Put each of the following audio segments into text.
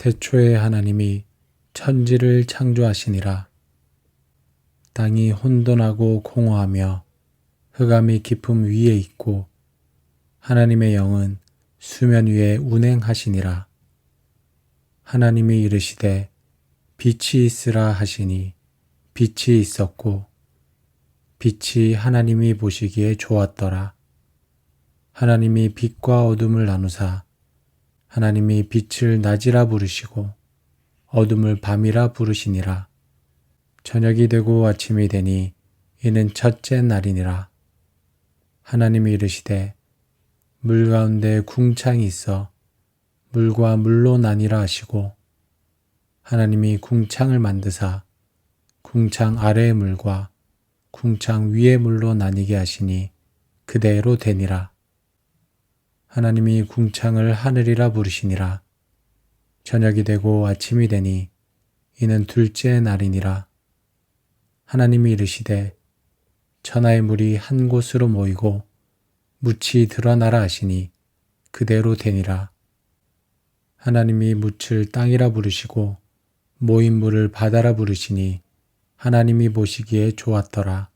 태초에 하나님이 천지를 창조하시니라. 땅이 혼돈하고 공허하며 흑암이 깊음 위에 있고 하나님의 영은 수면 위에 운행하시니라. 하나님이 이르시되 빛이 있으라 하시니 빛이 있었고 빛이 하나님이 보시기에 좋았더라. 하나님이 빛과 어둠을 나누사 하나님이 빛을 낮이라 부르시고 어둠을 밤이라 부르시니라. 저녁이 되고 아침이 되니 이는 첫째 날이니라. 하나님이 이르시되 물 가운데 궁창이 있어 물과 물로 나뉘라 하시고 하나님이 궁창을 만드사 궁창 아래의 물과 궁창 위의 물로 나뉘게 하시니 그대로 되니라. 하나님이 궁창을 하늘이라 부르시니라. 저녁이 되고 아침이 되니 이는 둘째 날이니라. 하나님이 이르시되 천하의 물이 한 곳으로 모이고 묻이 드러나라 하시니 그대로 되니라. 하나님이 묻을 땅이라 부르시고 모인 물을 바다라 부르시니 하나님이 보시기에 좋았더라.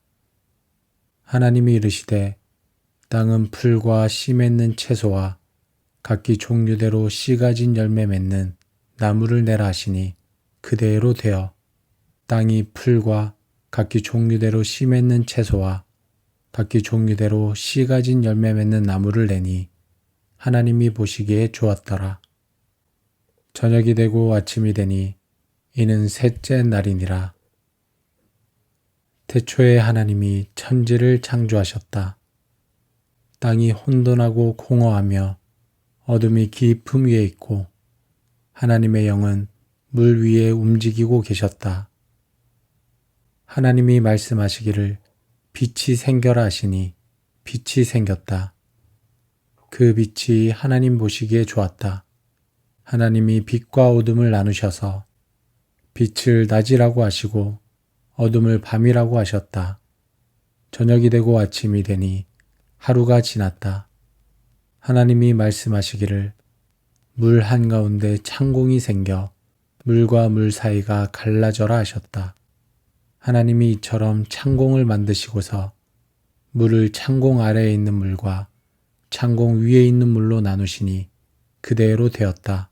하나님이 이르시되 땅은 풀과 씨 맺는 채소와 각기 종류대로 씨 가진 열매 맺는 나무를 내라 하시니 그대로 되어 땅이 풀과 각기 종류대로 씨 맺는 채소와 각기 종류대로 씨 가진 열매 맺는 나무를 내니 하나님이 보시기에 좋았더라. 저녁이 되고 아침이 되니 이는 셋째 날이니라. 태초에 하나님이 천지를 창조하셨다. 땅이 혼돈하고 공허하며 어둠이 깊음 위에 있고 하나님의 영은 물 위에 움직이고 계셨다. 하나님이 말씀하시기를 빛이 생겨라 하시니 빛이 생겼다. 그 빛이 하나님 보시기에 좋았다. 하나님이 빛과 어둠을 나누셔서 빛을 낮이라고 하시고 어둠을 밤이라고 하셨다. 저녁이 되고 아침이 되니 하루가 지났다. 하나님이 말씀하시기를 물 한가운데 창공이 생겨 물과 물 사이가 갈라져라 하셨다. 하나님이 이처럼 창공을 만드시고서 물을 창공 아래에 있는 물과 창공 위에 있는 물로 나누시니 그대로 되었다.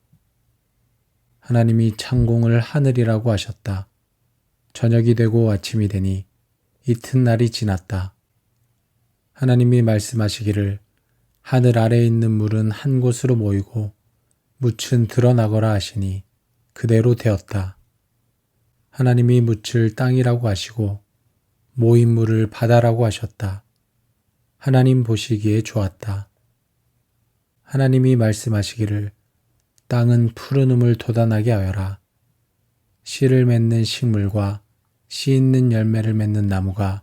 하나님이 창공을 하늘이라고 하셨다. 저녁이 되고 아침이 되니 이튿날이 지났다. 하나님이 말씀하시기를 하늘 아래에 있는 물은 한 곳으로 모이고 묻은 드러나거라 하시니 그대로 되었다. 하나님이 묻을 땅이라고 하시고 모인 물을 바다라고 하셨다. 하나님 보시기에 좋았다. 하나님이 말씀하시기를 땅은 푸른 음을 돋아나게 하여라. 씨를 맺는 식물과 씨 있는 열매를 맺는 나무가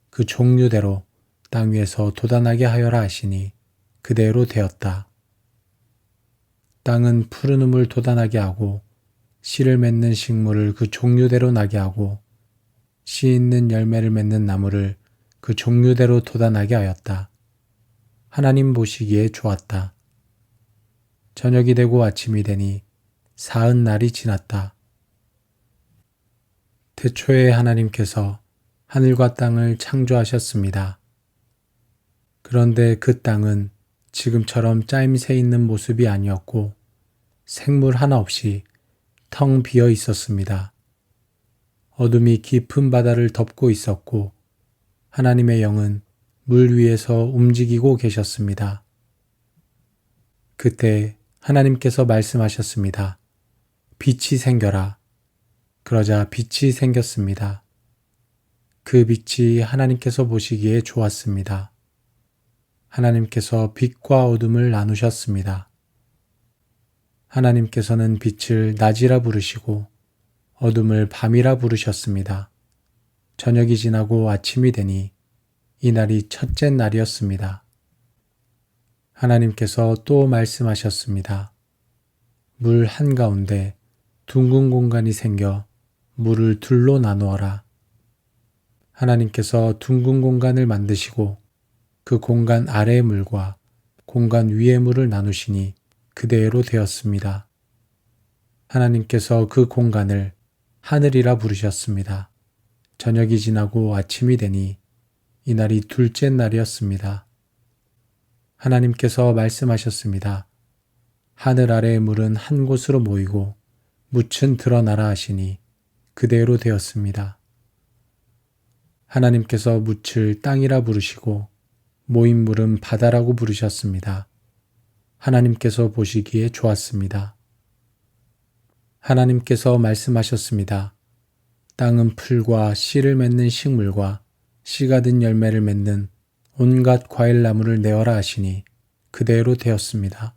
그 종류대로 땅 위에서 돋아나게 하여라 하시니 그대로 되었다. 땅은 푸른 음을 돋아나게 하고 씨를 맺는 식물을 그 종류대로 나게 하고 씨 있는 열매를 맺는 나무를 그 종류대로 돋아나게 하였다. 하나님 보시기에 좋았다. 저녁이 되고 아침이 되니 사흔날이 지났다. 태초에 하나님께서 하늘과 땅을 창조하셨습니다. 그런데 그 땅은 지금처럼 짜임새 있는 모습이 아니었고 생물 하나 없이 텅 비어 있었습니다. 어둠이 깊은 바다를 덮고 있었고 하나님의 영은 물 위에서 움직이고 계셨습니다. 그때 하나님께서 말씀하셨습니다. 빛이 생겨라. 그러자 빛이 생겼습니다. 그 빛이 하나님께서 보시기에 좋았습니다. 하나님께서 빛과 어둠을 나누셨습니다. 하나님께서는 빛을 낮이라 부르시고 어둠을 밤이라 부르셨습니다. 저녁이 지나고 아침이 되니 이날이 첫째 날이었습니다. 하나님께서 또 말씀하셨습니다. 물 한가운데 둥근 공간이 생겨 물을 둘로 나누어라. 하나님께서 둥근 공간을 만드시고 그 공간 아래의 물과 공간 위의 물을 나누시니 그대로 되었습니다. 하나님께서 그 공간을 하늘이라 부르셨습니다. 저녁이 지나고 아침이 되니 이날이 둘째 날이었습니다. 하나님께서 말씀하셨습니다. 하늘 아래의 물은 한 곳으로 모이고 묻은 드러나라 하시니 그대로 되었습니다. 하나님께서 묻을 땅이라 부르시고 모인 물은 바다라고 부르셨습니다. 하나님께서 보시기에 좋았습니다. 하나님께서 말씀하셨습니다. 땅은 풀과 씨를 맺는 식물과 씨가 든 열매를 맺는 온갖 과일나무를 내어라 하시니 그대로 되었습니다.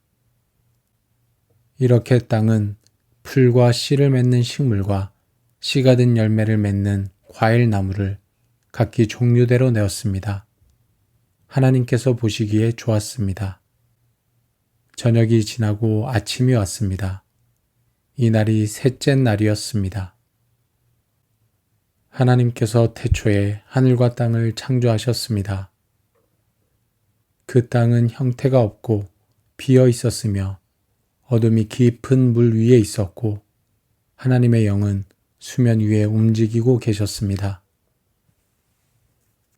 이렇게 땅은 풀과 씨를 맺는 식물과 씨가 든 열매를 맺는 과일나무를 각기 종류대로 내었습니다. 하나님께서 보시기에 좋았습니다. 저녁이 지나고 아침이 왔습니다. 이날이 셋째 날이었습니다. 하나님께서 태초에 하늘과 땅을 창조하셨습니다. 그 땅은 형태가 없고 비어 있었으며 어둠이 깊은 물 위에 있었고 하나님의 영은 수면 위에 움직이고 계셨습니다.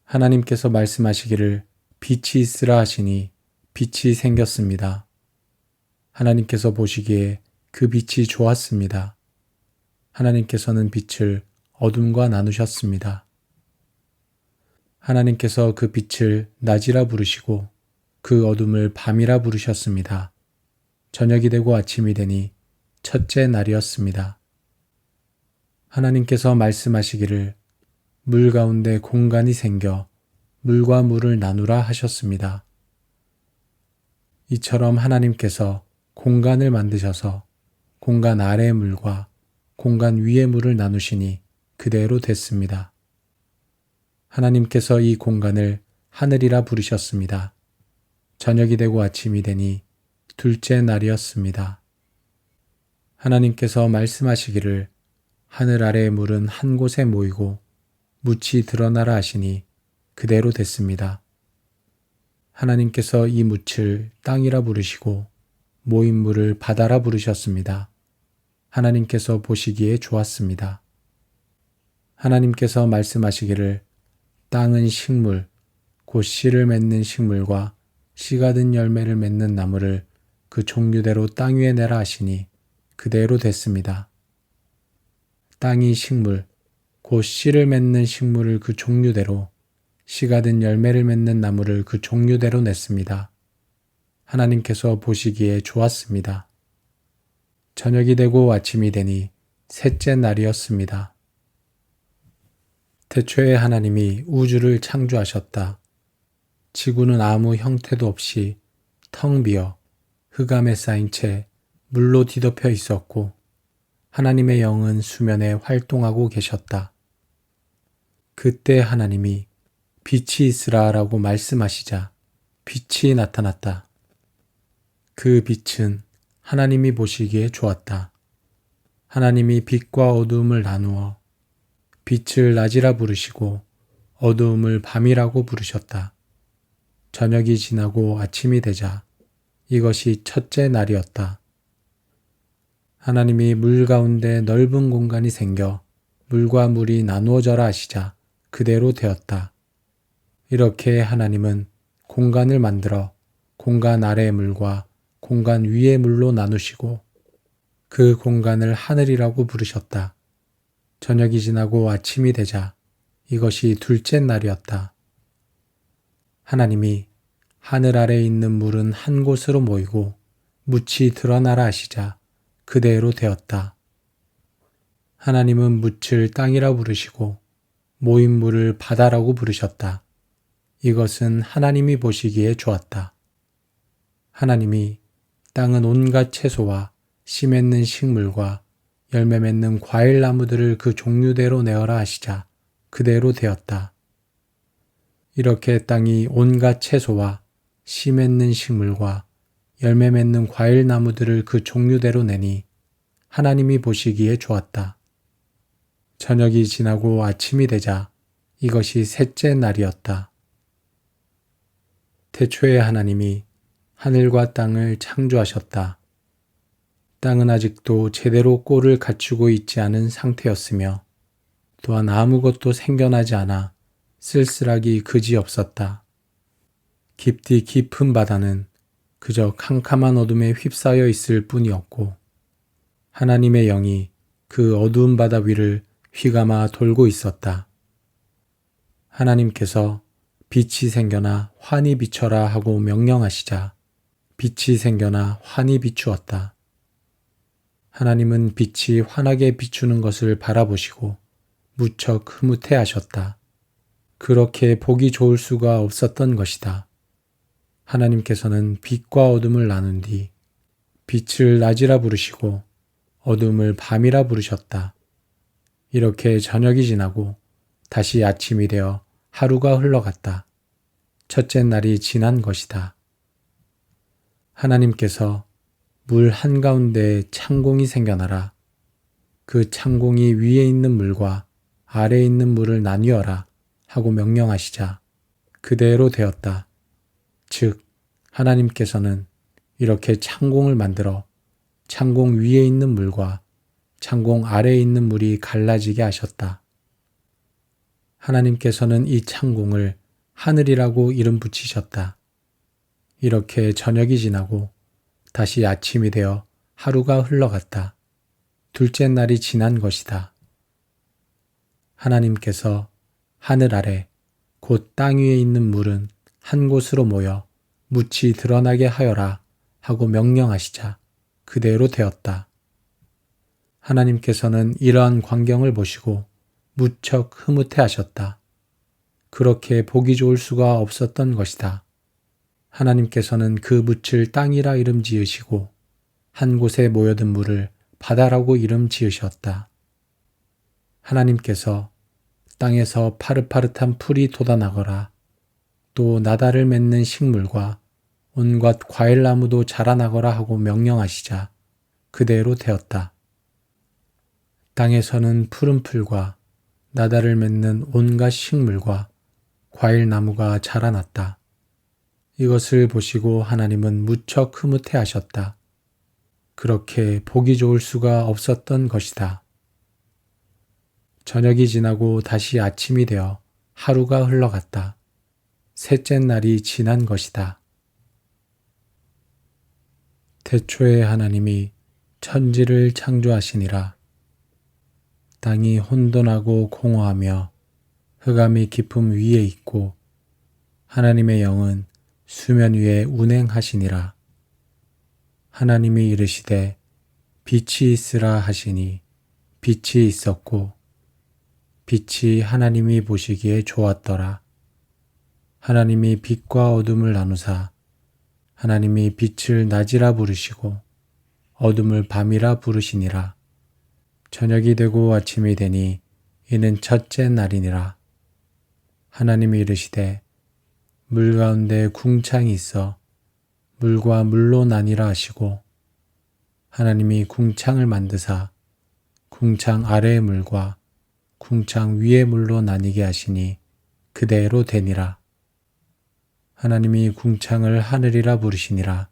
하나님께서 말씀하시기를 빛이 있으라 하시니 빛이 생겼습니다. 하나님께서 보시기에 그 빛이 좋았습니다. 하나님께서는 빛을 어둠과 나누셨습니다. 하나님께서 그 빛을 낮이라 부르시고 그 어둠을 밤이라 부르셨습니다. 저녁이 되고 아침이 되니 첫째 날이었습니다. 하나님께서 말씀하시기를 물 가운데 공간이 생겨 물과 물을 나누라 하셨습니다. 이처럼 하나님께서 공간을 만드셔서 공간 아래의 물과 공간 위의 물을 나누시니 그대로 됐습니다. 하나님께서 이 공간을 하늘이라 부르셨습니다. 저녁이 되고 아침이 되니 둘째 날이었습니다. 하나님께서 말씀하시기를 하늘 아래의 물은 한 곳에 모이고 묻이 드러나라 하시니 그대로 됐습니다. 하나님께서 이 묻을 땅이라 부르시고 모인 물을 바다라 부르셨습니다. 하나님께서 보시기에 좋았습니다. 하나님께서 말씀하시기를 땅은 식물, 곧 씨를 맺는 식물과 씨가 든 열매를 맺는 나무를 그 종류대로 땅 위에 내라 하시니 그대로 됐습니다. 땅이 식물, 곧 씨를 맺는 식물을 그 종류대로 씨가 든 열매를 맺는 나무를 그 종류대로 냈습니다. 하나님께서 보시기에 좋았습니다. 저녁이 되고 아침이 되니 셋째 날이었습니다. 태초에 하나님이 우주를 창조하셨다. 지구는 아무 형태도 없이 텅 비어 흑암에 쌓인 채 물로 뒤덮여 있었고 하나님의 영은 수면에 활동하고 계셨다. 그때 하나님이 빛이 있으라라고 말씀하시자 빛이 나타났다. 그 빛은 하나님이 보시기에 좋았다. 하나님이 빛과 어두움을 나누어 빛을 낮이라 부르시고 어두움을 밤이라고 부르셨다. 저녁이 지나고 아침이 되자 이것이 첫째 날이었다. 하나님이 물 가운데 넓은 공간이 생겨 물과 물이 나누어져라 하시자 그대로 되었다. 이렇게 하나님은 공간을 만들어 공간 아래의 물과 공간 위의 물로 나누시고 그 공간을 하늘이라고 부르셨다. 저녁이 지나고 아침이 되자 이것이 둘째 날이었다. 하나님이 하늘 아래에 있는 물은 한 곳으로 모이고 묻이 드러나라 하시자 그대로 되었다. 하나님은 묻을 땅이라 부르시고 모인 물을 바다라고 부르셨다. 이것은 하나님이 보시기에 좋았다. 하나님이 땅은 온갖 채소와 씨 맺는 식물과 열매 맺는 과일 나무들을 그 종류대로 내어라 하시자 그대로 되었다. 이렇게 땅이 온갖 채소와 씨 맺는 식물과 열매 맺는 과일 나무들을 그 종류대로 내니 하나님이 보시기에 좋았다. 저녁이 지나고 아침이 되자 이것이 셋째 날이었다. 태초에 하나님이 하늘과 땅을 창조하셨다. 땅은 아직도 제대로 꼴을 갖추고 있지 않은 상태였으며 또한 아무것도 생겨나지 않아 쓸쓸하기 그지없었다. 깊디 깊은 바다는 그저 캄캄한 어둠에 휩싸여 있을 뿐이었고 하나님의 영이 그 어두운 바다 위를 휘감아 돌고 있었다. 하나님께서 빛이 생겨나 환히 비춰라 하고 명령하시자 빛이 생겨나 환히 비추었다. 하나님은 빛이 환하게 비추는 것을 바라보시고 무척 흐뭇해 하셨다. 그렇게 보기 좋을 수가 없었던 것이다. 하나님께서는 빛과 어둠을 나눈 뒤 빛을 낮이라 부르시고 어둠을 밤이라 부르셨다. 이렇게 저녁이 지나고 다시 아침이 되어 하루가 흘러갔다. 첫째 날이 지난 것이다. 하나님께서 물 한가운데에 창공이 생겨나라. 그 창공이 위에 있는 물과 아래에 있는 물을 나뉘어라 하고 명령하시자 그대로 되었다. 즉 하나님께서는 이렇게 창공을 만들어 창공 위에 있는 물과 창공 아래에 있는 물이 갈라지게 하셨다. 하나님께서는 이 창공을 하늘이라고 이름 붙이셨다. 이렇게 저녁이 지나고 다시 아침이 되어 하루가 흘러갔다. 둘째 날이 지난 것이다. 하나님께서 하늘 아래 곧 땅 위에 있는 물은 한 곳으로 모여 묻히 드러나게 하여라 하고 명령하시자 그대로 되었다. 하나님께서는 이러한 광경을 보시고 무척 흐뭇해 하셨다. 그렇게 보기 좋을 수가 없었던 것이다. 하나님께서는 그 묻힐 땅이라 이름 지으시고 한 곳에 모여든 물을 바다라고 이름 지으셨다. 하나님께서 땅에서 파릇파릇한 풀이 돋아나거라 또 나달을 맺는 식물과 온갖 과일나무도 자라나거라 하고 명령하시자 그대로 되었다. 땅에서는 푸른 풀과 나달을 맺는 온갖 식물과 과일나무가 자라났다. 이것을 보시고 하나님은 무척 흐뭇해 하셨다. 그렇게 보기 좋을 수가 없었던 것이다. 저녁이 지나고 다시 아침이 되어 하루가 흘러갔다. 셋째 날이 지난 것이다. 태초에 하나님이 천지를 창조하시니라. 땅이 혼돈하고 공허하며 흑암이 깊음 위에 있고 하나님의 영은 수면 위에 운행하시니라. 하나님이 이르시되 빛이 있으라 하시니 빛이 있었고 빛이 하나님이 보시기에 좋았더라. 하나님이 빛과 어둠을 나누사 하나님이 빛을 낮이라 부르시고 어둠을 밤이라 부르시니라. 저녁이 되고 아침이 되니 이는 첫째 날이니라. 하나님이 이르시되 물 가운데 궁창이 있어 물과 물로 나뉘라 하시고 하나님이 궁창을 만드사 궁창 아래의 물과 궁창 위의 물로 나뉘게 하시니 그대로 되니라. 하나님이 궁창을 하늘이라 부르시니라.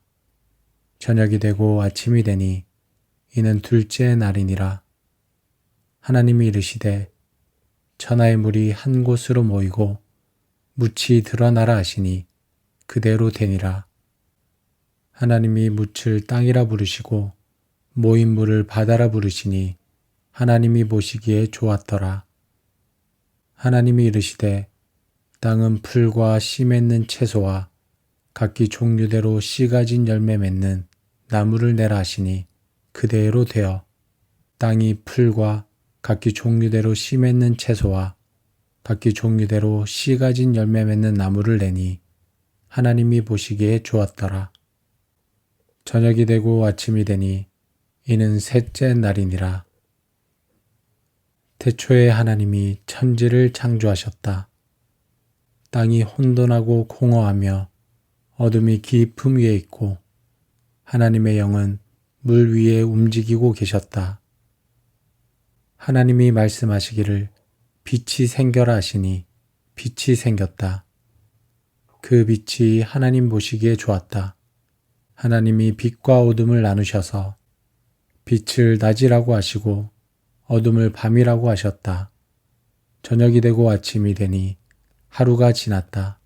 저녁이 되고 아침이 되니 이는 둘째 날이니라. 하나님이 이르시되 천하의 물이 한 곳으로 모이고 묻히 드러나라 하시니 그대로 되니라. 하나님이 묻힐 땅이라 부르시고 모인 물을 바다라 부르시니 하나님이 보시기에 좋았더라. 하나님이 이르시되 땅은 풀과 씨 맺는 채소와 각기 종류대로 씨 가진 열매 맺는 나무를 내라 하시니 그대로 되어 땅이 풀과 각기 종류대로 씨 맺는 채소와 각기 종류대로 씨 가진 열매 맺는 나무를 내니 하나님이 보시기에 좋았더라. 저녁이 되고 아침이 되니 이는 셋째 날이니라. 태초에 하나님이 천지를 창조하셨다. 땅이 혼돈하고 공허하며 어둠이 깊음 위에 있고 하나님의 영은 물 위에 움직이고 계셨다. 하나님이 말씀하시기를 빛이 생겨라 하시니 빛이 생겼다. 그 빛이 하나님 보시기에 좋았다. 하나님이 빛과 어둠을 나누셔서 빛을 낮이라고 하시고 어둠을 밤이라고 하셨다. 저녁이 되고 아침이 되니 하루가 지났다.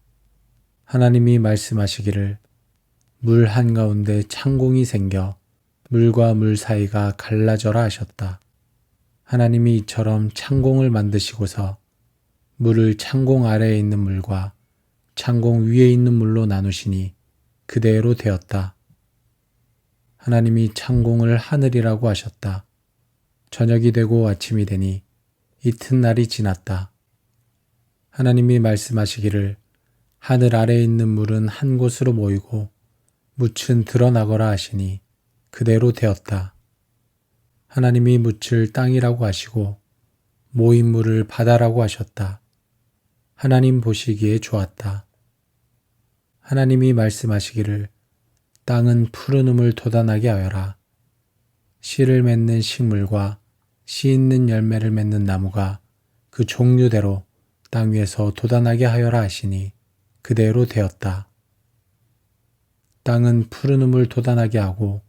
하나님이 말씀하시기를 물 한가운데 창공이 생겨 물과 물 사이가 갈라져라 하셨다. 하나님이 이처럼 창공을 만드시고서 물을 창공 아래에 있는 물과 창공 위에 있는 물로 나누시니 그대로 되었다. 하나님이 창공을 하늘이라고 하셨다. 저녁이 되고 아침이 되니 이튿날이 지났다. 하나님이 말씀하시기를 하늘 아래에 있는 물은 한 곳으로 모이고 묻은 드러나거라 하시니 그대로 되었다. 하나님이 묻을 땅이라고 하시고 모인 물을 바다라고 하셨다. 하나님 보시기에 좋았다. 하나님이 말씀하시기를 땅은 푸른 음을 돋아나게 하여라. 씨를 맺는 식물과 씨 있는 열매를 맺는 나무가 그 종류대로 땅 위에서 돋아나게 하여라 하시니 그대로 되었다. 땅은 푸른 음을 돋아나게 하고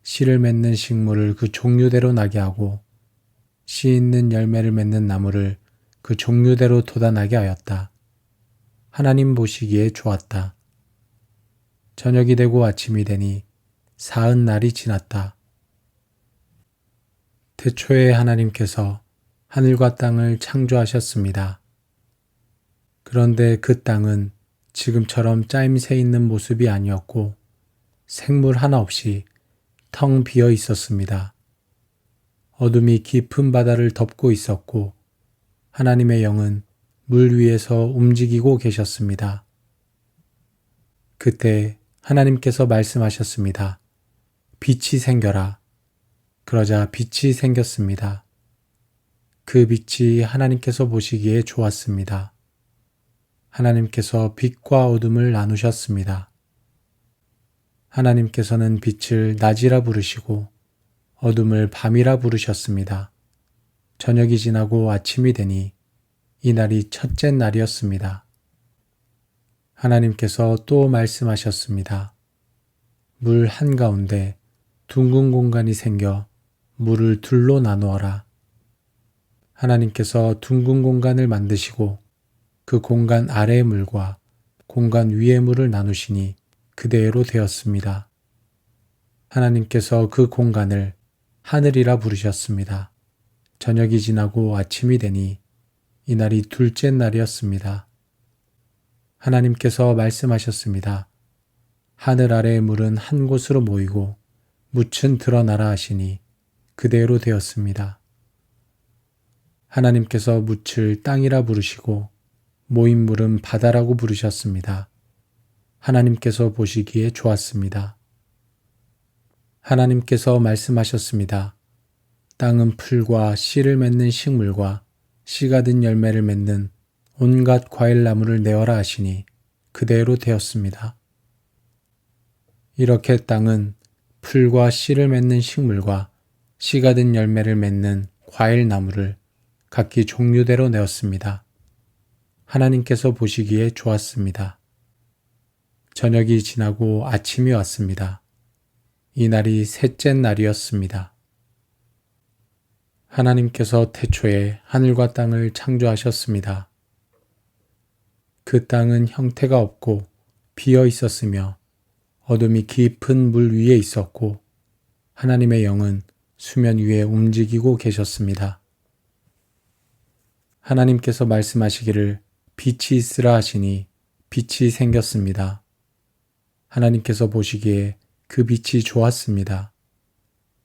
씨를 맺는 식물을 그 종류대로 나게 하고 씨 있는 열매를 맺는 나무를 그 종류대로 돋아나게 하였다. 하나님 보시기에 좋았다. 저녁이 되고 아침이 되니 40날이 지났다. 태초에 하나님께서 하늘과 땅을 창조하셨습니다. 그런데 그 땅은 지금처럼 짜임새 있는 모습이 아니었고 생물 하나 없이 텅 비어 있었습니다. 어둠이 깊은 바다를 덮고 있었고 하나님의 영은 물 위에서 움직이고 계셨습니다. 그때 하나님께서 말씀하셨습니다. 빛이 생겨라. 그러자 빛이 생겼습니다. 그 빛이 하나님께서 보시기에 좋았습니다. 하나님께서 빛과 어둠을 나누셨습니다. 하나님께서는 빛을 낮이라 부르시고 어둠을 밤이라 부르셨습니다. 저녁이 지나고 아침이 되니 이날이 첫째 날이었습니다. 하나님께서 또 말씀하셨습니다. 물 한가운데 둥근 공간이 생겨 물을 둘로 나누어라. 하나님께서 둥근 공간을 만드시고 그 공간 아래의 물과 공간 위의 물을 나누시니 그대로 되었습니다. 하나님께서 그 공간을 하늘이라 부르셨습니다. 저녁이 지나고 아침이 되니 이날이 둘째 날이었습니다. 하나님께서 말씀하셨습니다. 하늘 아래의 물은 한 곳으로 모이고 묻은 드러나라 하시니 그대로 되었습니다. 하나님께서 묻을 땅이라 부르시고 모인 물은 바다라고 부르셨습니다. 하나님께서 보시기에 좋았습니다. 하나님께서 말씀하셨습니다. 땅은 풀과 씨를 맺는 식물과 씨가 든 열매를 맺는 온갖 과일나무를 내어라 하시니 그대로 되었습니다. 이렇게 땅은 풀과 씨를 맺는 식물과 씨가 든 열매를 맺는 과일나무를 각기 종류대로 내었습니다. 하나님께서 보시기에 좋았습니다. 저녁이 지나고 아침이 왔습니다. 이날이 셋째 날이었습니다. 하나님께서 태초에 하늘과 땅을 창조하셨습니다. 그 땅은 형태가 없고 비어 있었으며 어둠이 깊은 물 위에 있었고 하나님의 영은 수면 위에 움직이고 계셨습니다. 하나님께서 말씀하시기를 빛이 있으라 하시니 빛이 생겼습니다. 하나님께서 보시기에 그 빛이 좋았습니다.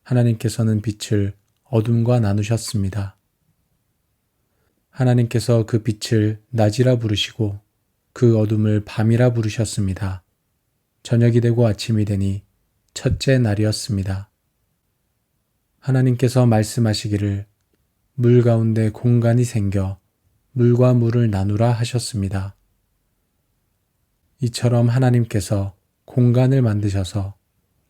하나님께서는 빛을 어둠과 나누셨습니다. 하나님께서 그 빛을 낮이라 부르시고 그 어둠을 밤이라 부르셨습니다. 저녁이 되고 아침이 되니 첫째 날이었습니다. 하나님께서 말씀하시기를 물 가운데 공간이 생겨 물과 물을 나누라 하셨습니다. 이처럼 하나님께서 공간을 만드셔서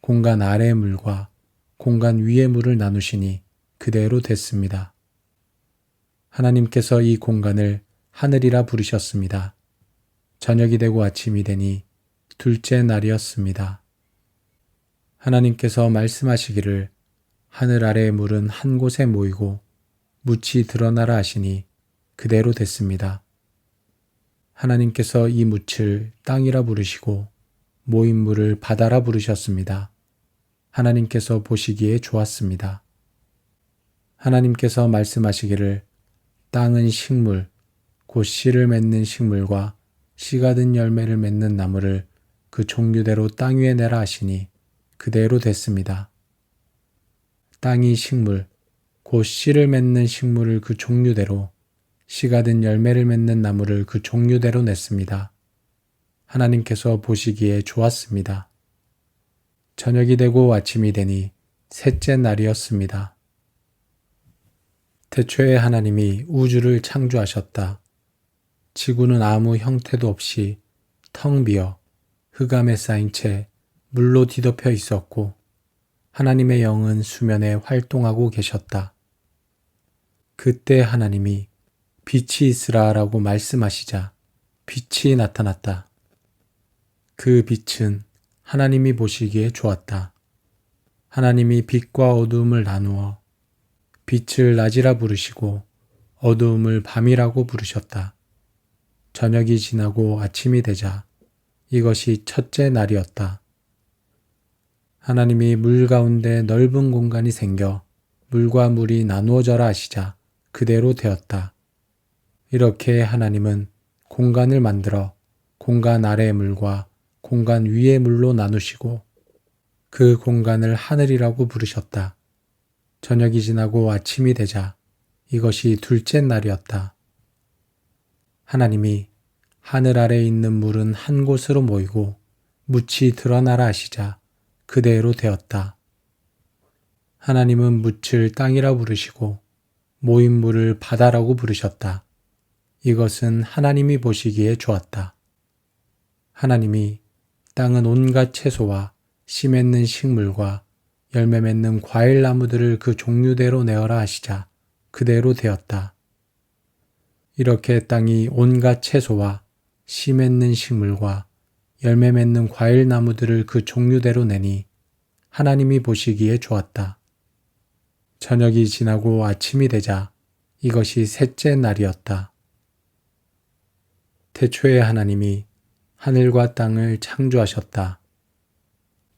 공간 아래의 물과 공간 위의 물을 나누시니 그대로 됐습니다. 하나님께서 이 공간을 하늘이라 부르셨습니다. 저녁이 되고 아침이 되니 둘째 날이었습니다. 하나님께서 말씀하시기를 하늘 아래의 물은 한 곳에 모이고 묻이 드러나라 하시니 그대로 됐습니다. 하나님께서 이 묻을 땅이라 부르시고 모인 물을 바다라 부르셨습니다. 하나님께서 보시기에 좋았습니다. 하나님께서 말씀하시기를 땅은 식물, 곧 씨를 맺는 식물과 씨가 든 열매를 맺는 나무를 그 종류대로 땅 위에 내라 하시니 그대로 됐습니다. 땅이 식물, 곧 씨를 맺는 식물을 그 종류대로 씨가 든 열매를 맺는 나무를 그 종류대로 냈습니다. 하나님께서 보시기에 좋았습니다. 저녁이 되고 아침이 되니 셋째 날이었습니다. 태초에 하나님이 우주를 창조하셨다. 지구는 아무 형태도 없이 텅 비어 흑암에 쌓인 채 물로 뒤덮여 있었고 하나님의 영은 수면에 활동하고 계셨다. 그때 하나님이 빛이 있으라라고 말씀하시자 빛이 나타났다. 그 빛은 하나님이 보시기에 좋았다. 하나님이 빛과 어두움을 나누어 빛을 낮이라 부르시고 어두움을 밤이라고 부르셨다. 저녁이 지나고 아침이 되자 이것이 첫째 날이었다. 하나님이 물 가운데 넓은 공간이 생겨 물과 물이 나누어져라 하시자 그대로 되었다. 이렇게 하나님은 공간을 만들어 공간 아래의 물과 공간 위의 물로 나누시고 그 공간을 하늘이라고 부르셨다. 저녁이 지나고 아침이 되자 이것이 둘째 날이었다. 하나님이 하늘 아래에 있는 물은 한 곳으로 모이고 묻이 드러나라 하시자 그대로 되었다. 하나님은 묻을 땅이라 부르시고 모인 물을 바다라고 부르셨다. 이것은 하나님이 보시기에 좋았다. 하나님이 땅은 온갖 채소와 씨 맺는 식물과 열매 맺는 과일 나무들을 그 종류대로 내어라 하시자 그대로 되었다. 이렇게 땅이 온갖 채소와 씨 맺는 식물과 열매 맺는 과일 나무들을 그 종류대로 내니 하나님이 보시기에 좋았다. 저녁이 지나고 아침이 되자 이것이 셋째 날이었다. 태초에 하나님이 하늘과 땅을 창조하셨다.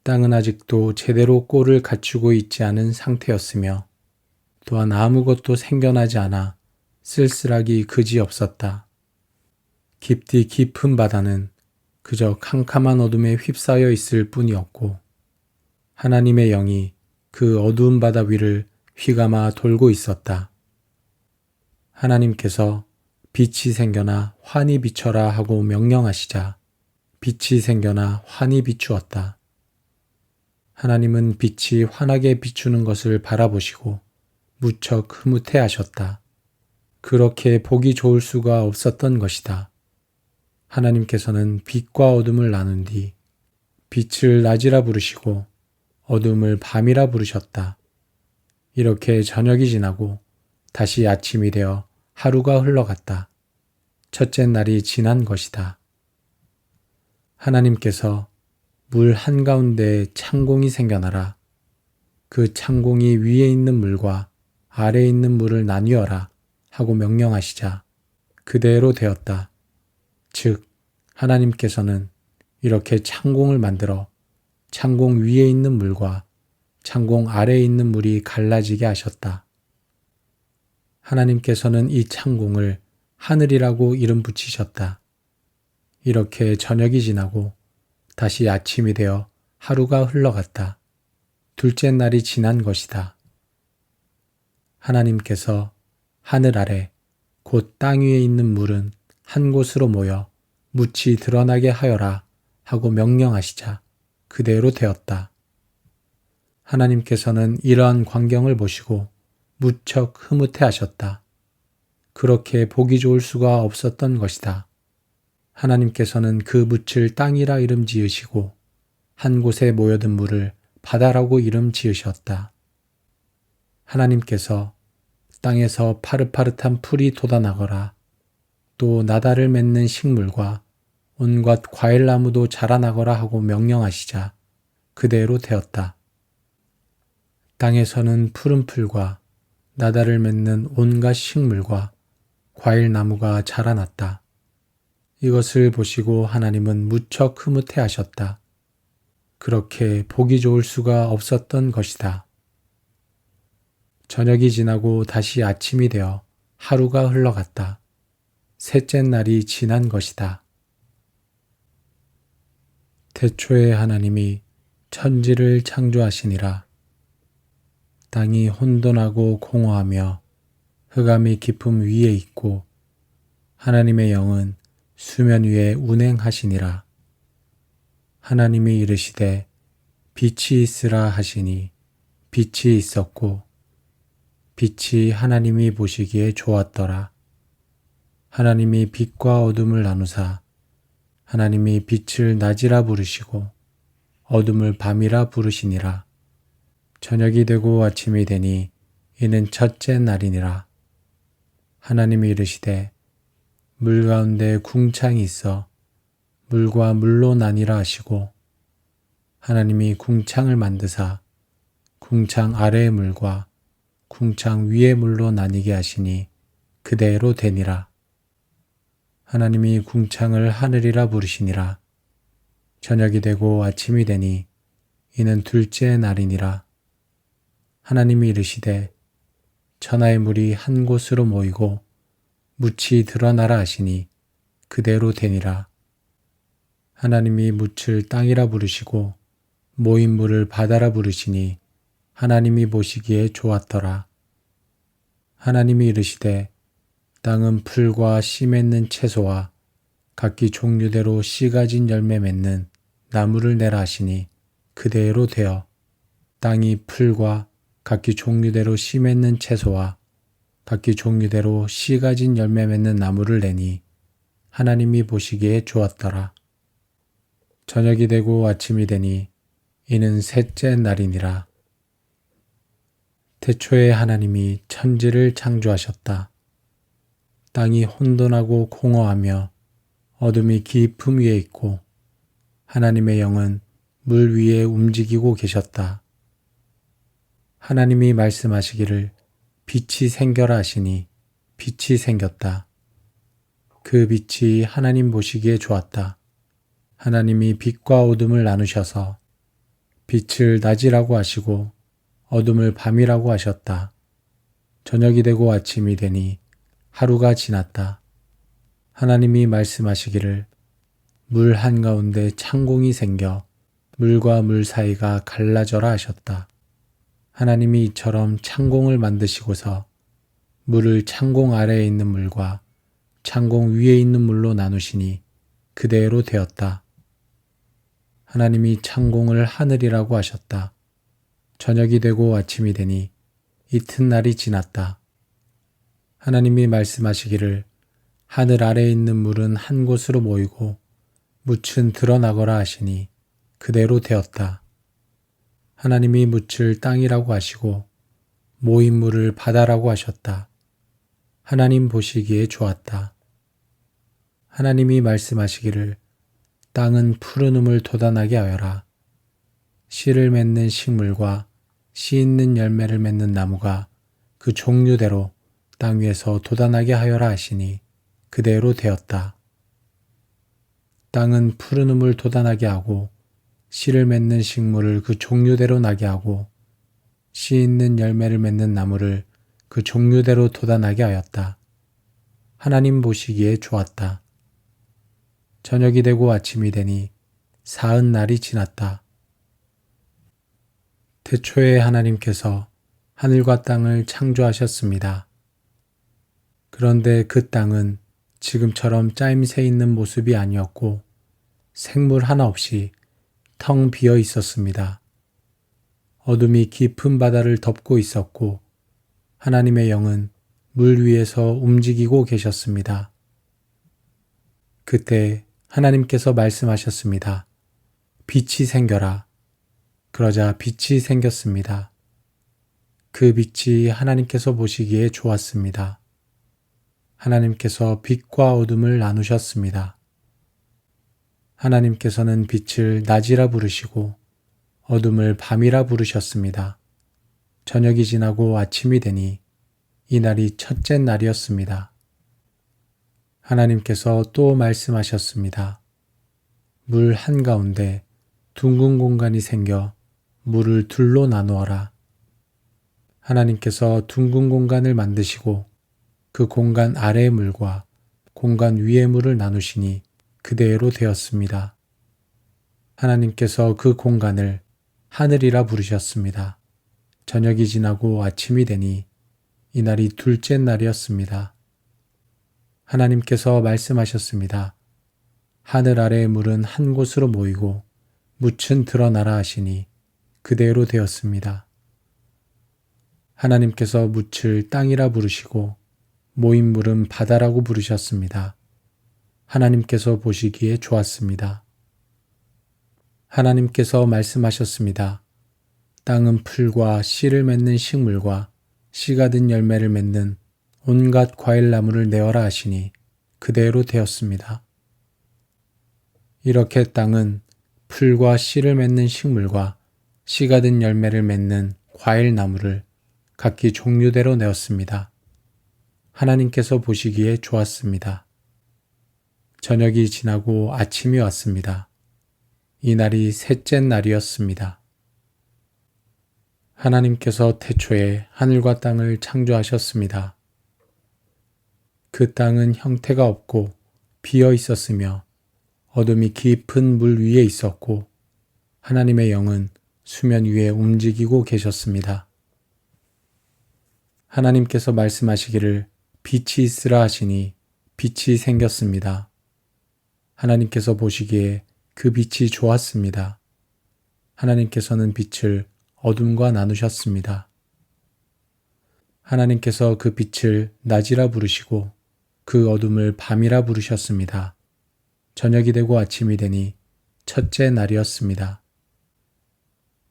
땅은 아직도 제대로 꼴을 갖추고 있지 않은 상태였으며 또한 아무것도 생겨나지 않아 쓸쓸하기 그지없었다. 깊디 깊은 바다는 그저 캄캄한 어둠에 휩싸여 있을 뿐이었고 하나님의 영이 그 어두운 바다 위를 휘감아 돌고 있었다. 하나님께서 빛이 생겨나 환히 비춰라 하고 명령하시자 빛이 생겨나 환히 비추었다. 하나님은 빛이 환하게 비추는 것을 바라보시고 무척 흐뭇해 하셨다. 그렇게 보기 좋을 수가 없었던 것이다. 하나님께서는 빛과 어둠을 나눈 뒤 빛을 낮이라 부르시고 어둠을 밤이라 부르셨다. 이렇게 저녁이 지나고 다시 아침이 되어 하루가 흘러갔다. 첫째 날이 지난 것이다. 하나님께서 물 한가운데에 창공이 생겨나라. 그 창공이 위에 있는 물과 아래에 있는 물을 나뉘어라 하고 명령하시자 그대로 되었다. 즉 하나님께서는 이렇게 창공을 만들어 창공 위에 있는 물과 창공 아래에 있는 물이 갈라지게 하셨다. 하나님께서는 이 창공을 하늘이라고 이름 붙이셨다. 이렇게 저녁이 지나고 다시 아침이 되어 하루가 흘러갔다. 둘째 날이 지난 것이다. 하나님께서 하늘 아래 곧 땅 위에 있는 물은 한 곳으로 모여 묻이 드러나게 하여라 하고 명령하시자 그대로 되었다. 하나님께서는 이러한 광경을 보시고 무척 흐뭇해 하셨다. 그렇게 보기 좋을 수가 없었던 것이다. 하나님께서는 그 묻을 땅이라 이름 지으시고 한 곳에 모여든 물을 바다라고 이름 지으셨다. 하나님께서 땅에서 파릇파릇한 풀이 돋아나거라 또 나달을 맺는 식물과 온갖 과일나무도 자라나거라 하고 명령하시자 그대로 되었다. 땅에서는 푸른 풀과 나달을 맺는 온갖 식물과 과일나무가 자라났다. 이것을 보시고 하나님은 무척 흐뭇해 하셨다. 그렇게 보기 좋을 수가 없었던 것이다. 저녁이 지나고 다시 아침이 되어 하루가 흘러갔다. 셋째 날이 지난 것이다. 태초에 하나님이 천지를 창조하시니라. 땅이 혼돈하고 공허하며 흑암이 깊음 위에 있고 하나님의 영은 수면 위에 운행하시니라. 하나님이 이르시되 빛이 있으라 하시니 빛이 있었고 빛이 하나님이 보시기에 좋았더라. 하나님이 빛과 어둠을 나누사 하나님이 빛을 낮이라 부르시고 어둠을 밤이라 부르시니라. 저녁이 되고 아침이 되니 이는 첫째 날이니라. 하나님이 이르시되 물 가운데 궁창이 있어 물과 물로 나뉘라 하시고 하나님이 궁창을 만드사 궁창 아래의 물과 궁창 위의 물로 나뉘게 하시니 그대로 되니라. 하나님이 궁창을 하늘이라 부르시니라. 저녁이 되고 아침이 되니 이는 둘째 날이니라. 하나님이 이르시되 천하의 물이 한 곳으로 모이고 묻이 드러나라 하시니 그대로 되니라. 하나님이 묻을 땅이라 부르시고 모인 물을 바다라 부르시니 하나님이 보시기에 좋았더라. 하나님이 이르시되 땅은 풀과 씨 맺는 채소와 각기 종류대로 씨 가진 열매 맺는 나무를 내라 하시니 그대로 되어 땅이 풀과 각기 종류대로 씨 맺는 채소와 각기 종류대로 씨 가진 열매 맺는 나무를 내니 하나님이 보시기에 좋았더라. 저녁이 되고 아침이 되니 이는 셋째 날이니라. 태초에 하나님이 천지를 창조하셨다. 땅이 혼돈하고 공허하며 어둠이 깊음 위에 있고 하나님의 영은 물 위에 움직이고 계셨다. 하나님이 말씀하시기를 빛이 생겨라 하시니 빛이 생겼다. 그 빛이 하나님 보시기에 좋았다. 하나님이 빛과 어둠을 나누셔서 빛을 낮이라고 하시고 어둠을 밤이라고 하셨다. 저녁이 되고 아침이 되니 하루가 지났다. 하나님이 말씀하시기를 물 한가운데 창공이 생겨 물과 물 사이가 갈라져라 하셨다. 하나님이 이처럼 창공을 만드시고서 물을 창공 아래에 있는 물과 창공 위에 있는 물로 나누시니 그대로 되었다. 하나님이 창공을 하늘이라고 하셨다. 저녁이 되고 아침이 되니 이튿날이 지났다. 하나님이 말씀하시기를 하늘 아래에 있는 물은 한 곳으로 모이고 묻은 드러나거라 하시니 그대로 되었다. 하나님이 묻을 땅이라고 하시고 모인 물을 바다라고 하셨다. 하나님 보시기에 좋았다. 하나님이 말씀하시기를 땅은 푸른 음을 돋아나게 하여라. 씨를 맺는 식물과 씨 있는 열매를 맺는 나무가 그 종류대로 땅 위에서 돋아나게 하여라 하시니 그대로 되었다. 땅은 푸른 음을 돋아나게 하고 씨를 맺는 식물을 그 종류대로 나게 하고 씨 있는 열매를 맺는 나무를 그 종류대로 돋아나게 하였다. 하나님 보시기에 좋았다. 저녁이 되고 아침이 되니 사흔날이 지났다. 태초에 하나님께서 하늘과 땅을 창조하셨습니다. 그런데 그 땅은 지금처럼 짜임새 있는 모습이 아니었고 생물 하나 없이 텅 비어 있었습니다. 어둠이 깊은 바다를 덮고 있었고 하나님의 영은 물 위에서 움직이고 계셨습니다. 그때 하나님께서 말씀하셨습니다. 빛이 생겨라. 그러자 빛이 생겼습니다. 그 빛이 하나님께서 보시기에 좋았습니다. 하나님께서 빛과 어둠을 나누셨습니다. 하나님께서는 빛을 낮이라 부르시고 어둠을 밤이라 부르셨습니다. 저녁이 지나고 아침이 되니 이날이 첫째 날이었습니다. 하나님께서 또 말씀하셨습니다. 물 한가운데 둥근 공간이 생겨 물을 둘로 나누어라. 하나님께서 둥근 공간을 만드시고 그 공간 아래의 물과 공간 위의 물을 나누시니 그대로 되었습니다. 하나님께서 그 공간을 하늘이라 부르셨습니다. 저녁이 지나고 아침이 되니 이날이 둘째 날이었습니다. 하나님께서 말씀하셨습니다. 하늘 아래의 물은 한 곳으로 모이고 묻은 드러나라 하시니 그대로 되었습니다. 하나님께서 묻을 땅이라 부르시고 모인 물은 바다라고 부르셨습니다. 하나님께서 보시기에 좋았습니다. 하나님께서 말씀하셨습니다. 땅은 풀과 씨를 맺는 식물과 씨가 든 열매를 맺는 온갖 과일나무를 내어라 하시니 그대로 되었습니다. 이렇게 땅은 풀과 씨를 맺는 식물과 씨가 든 열매를 맺는 과일나무를 각기 종류대로 내었습니다. 하나님께서 보시기에 좋았습니다. 저녁이 지나고 아침이 왔습니다. 이날이 셋째 날이었습니다. 하나님께서 태초에 하늘과 땅을 창조하셨습니다. 그 땅은 형태가 없고 비어 있었으며 어둠이 깊은 물 위에 있었고 하나님의 영은 수면 위에 움직이고 계셨습니다. 하나님께서 말씀하시기를 빛이 있으라 하시니 빛이 생겼습니다. 하나님께서 보시기에 그 빛이 좋았습니다. 하나님께서는 빛을 어둠과 나누셨습니다. 하나님께서 그 빛을 낮이라 부르시고 그 어둠을 밤이라 부르셨습니다. 저녁이 되고 아침이 되니 첫째 날이었습니다.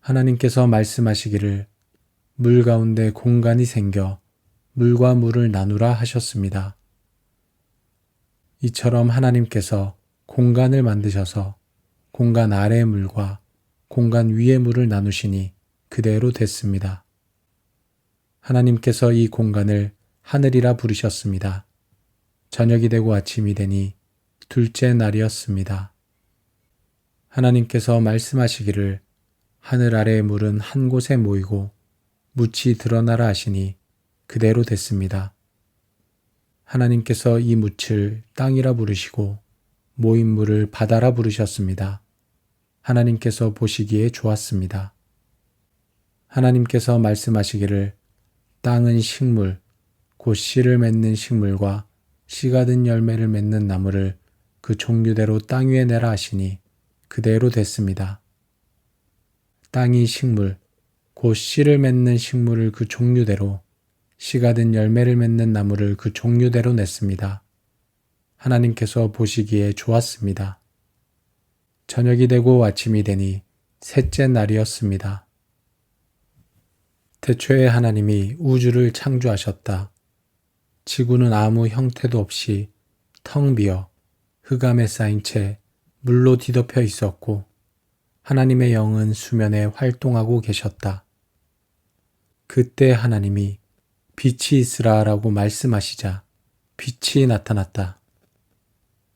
하나님께서 말씀하시기를 물 가운데 공간이 생겨 물과 물을 나누라 하셨습니다. 이처럼 하나님께서 공간을 만드셔서 공간 아래의 물과 공간 위의 물을 나누시니 그대로 됐습니다. 하나님께서 이 공간을 하늘이라 부르셨습니다. 저녁이 되고 아침이 되니 둘째 날이었습니다. 하나님께서 말씀하시기를 하늘 아래의 물은 한 곳에 모이고 묻이 드러나라 하시니 그대로 됐습니다. 하나님께서 이 묻을 땅이라 부르시고 모인 물을 바다라 부르셨습니다. 하나님께서 보시기에 좋았습니다. 하나님께서 말씀하시기를 땅은 식물, 곧 씨를 맺는 식물과 씨가 든 열매를 맺는 나무를 그 종류대로 땅 위에 내라 하시니 그대로 됐습니다. 땅이 식물, 곧 씨를 맺는 식물을 그 종류대로 씨가 든 열매를 맺는 나무를 그 종류대로 냈습니다. 하나님께서 보시기에 좋았습니다. 저녁이 되고 아침이 되니 셋째 날이었습니다. 태초에 하나님이 우주를 창조하셨다. 지구는 아무 형태도 없이 텅 비어 흑암에 쌓인 채 물로 뒤덮여 있었고 하나님의 영은 수면에 활동하고 계셨다. 그때 하나님이 빛이 있으라라고 말씀하시자 빛이 나타났다.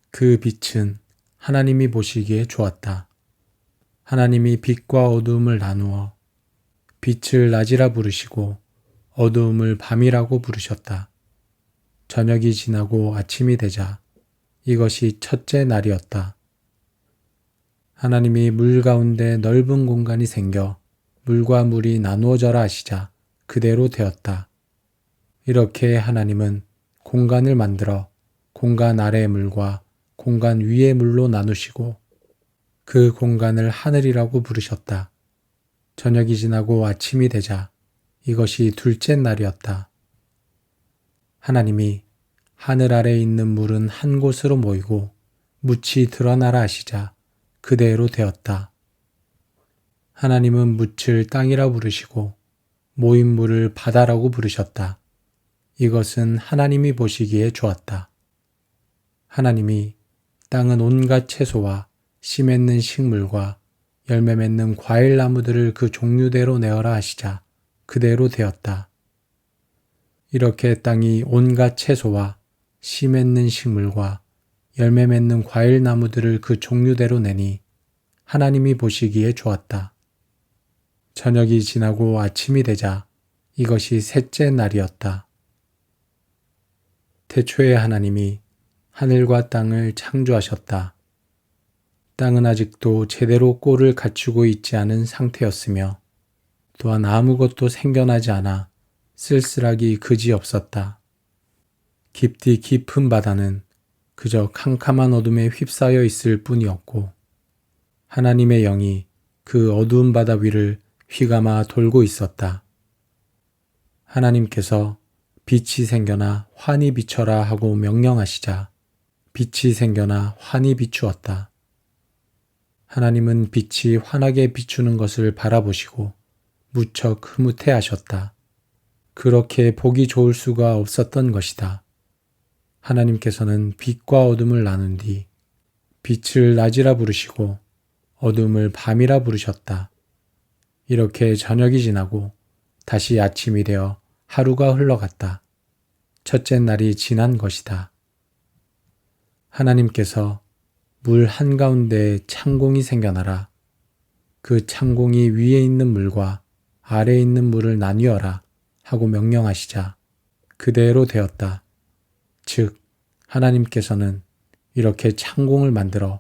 그 빛은 하나님이 보시기에 좋았다. 하나님이 빛과 어두움을 나누어 빛을 낮이라 부르시고 어두움을 밤이라고 부르셨다. 저녁이 지나고 아침이 되자 이것이 첫째 날이었다. 하나님이 물 가운데 넓은 공간이 생겨 물과 물이 나누어져라 하시자 그대로 되었다. 이렇게 하나님은 공간을 만들어 공간 아래의 물과 공간 위의 물로 나누시고 그 공간을 하늘이라고 부르셨다. 저녁이 지나고 아침이 되자 이것이 둘째 날이었다. 하나님이 하늘 아래에 있는 물은 한 곳으로 모이고 묻이 드러나라 하시자 그대로 되었다. 하나님은 묻을 땅이라 부르시고 모인 물을 바다라고 부르셨다. 이것은 하나님이 보시기에 좋았다. 하나님이 땅은 온갖 채소와 씨 맺는 식물과 열매 맺는 과일 나무들을 그 종류대로 내어라 하시자 그대로 되었다. 이렇게 땅이 온갖 채소와 씨 맺는 식물과 열매 맺는 과일 나무들을 그 종류대로 내니 하나님이 보시기에 좋았다. 저녁이 지나고 아침이 되자 이것이 셋째 날이었다. 태초에 하나님이 하늘과 땅을 창조하셨다. 땅은 아직도 제대로 꼴을 갖추고 있지 않은 상태였으며 또한 아무것도 생겨나지 않아 쓸쓸하기 그지없었다. 깊디 깊은 바다는 그저 캄캄한 어둠에 휩싸여 있을 뿐이었고 하나님의 영이 그 어두운 바다 위를 휘감아 돌고 있었다. 하나님께서 빛이 생겨나 환히 비춰라 하고 명령하시자 빛이 생겨나 환히 비추었다. 하나님은 빛이 환하게 비추는 것을 바라보시고 무척 흐뭇해 하셨다. 그렇게 보기 좋을 수가 없었던 것이다. 하나님께서는 빛과 어둠을 나눈 뒤 빛을 낮이라 부르시고 어둠을 밤이라 부르셨다. 이렇게 저녁이 지나고 다시 아침이 되어 하루가 흘러갔다. 첫째 날이 지난 것이다. 하나님께서 물 한가운데에 창공이 생겨나라. 그 창공이 위에 있는 물과 아래에 있는 물을 나뉘어라 하고 명령하시자 그대로 되었다. 즉 하나님께서는 이렇게 창공을 만들어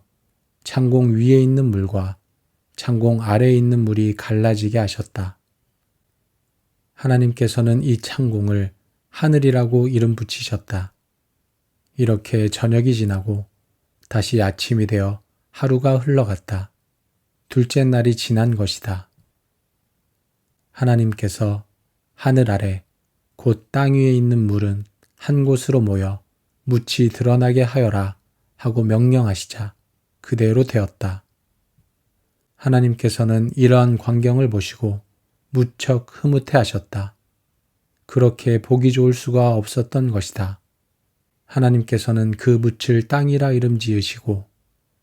창공 위에 있는 물과 창공 아래에 있는 물이 갈라지게 하셨다. 하나님께서는 이 창공을 하늘이라고 이름 붙이셨다. 이렇게 저녁이 지나고 다시 아침이 되어 하루가 흘러갔다. 둘째 날이 지난 것이다. 하나님께서 하늘 아래 곧 땅 위에 있는 물은 한 곳으로 모여 묻히 드러나게 하여라 하고 명령하시자 그대로 되었다. 하나님께서는 이러한 광경을 보시고 무척 흐뭇해 하셨다. 그렇게 보기 좋을 수가 없었던 것이다. 하나님께서는 그 묻을 땅이라 이름 지으시고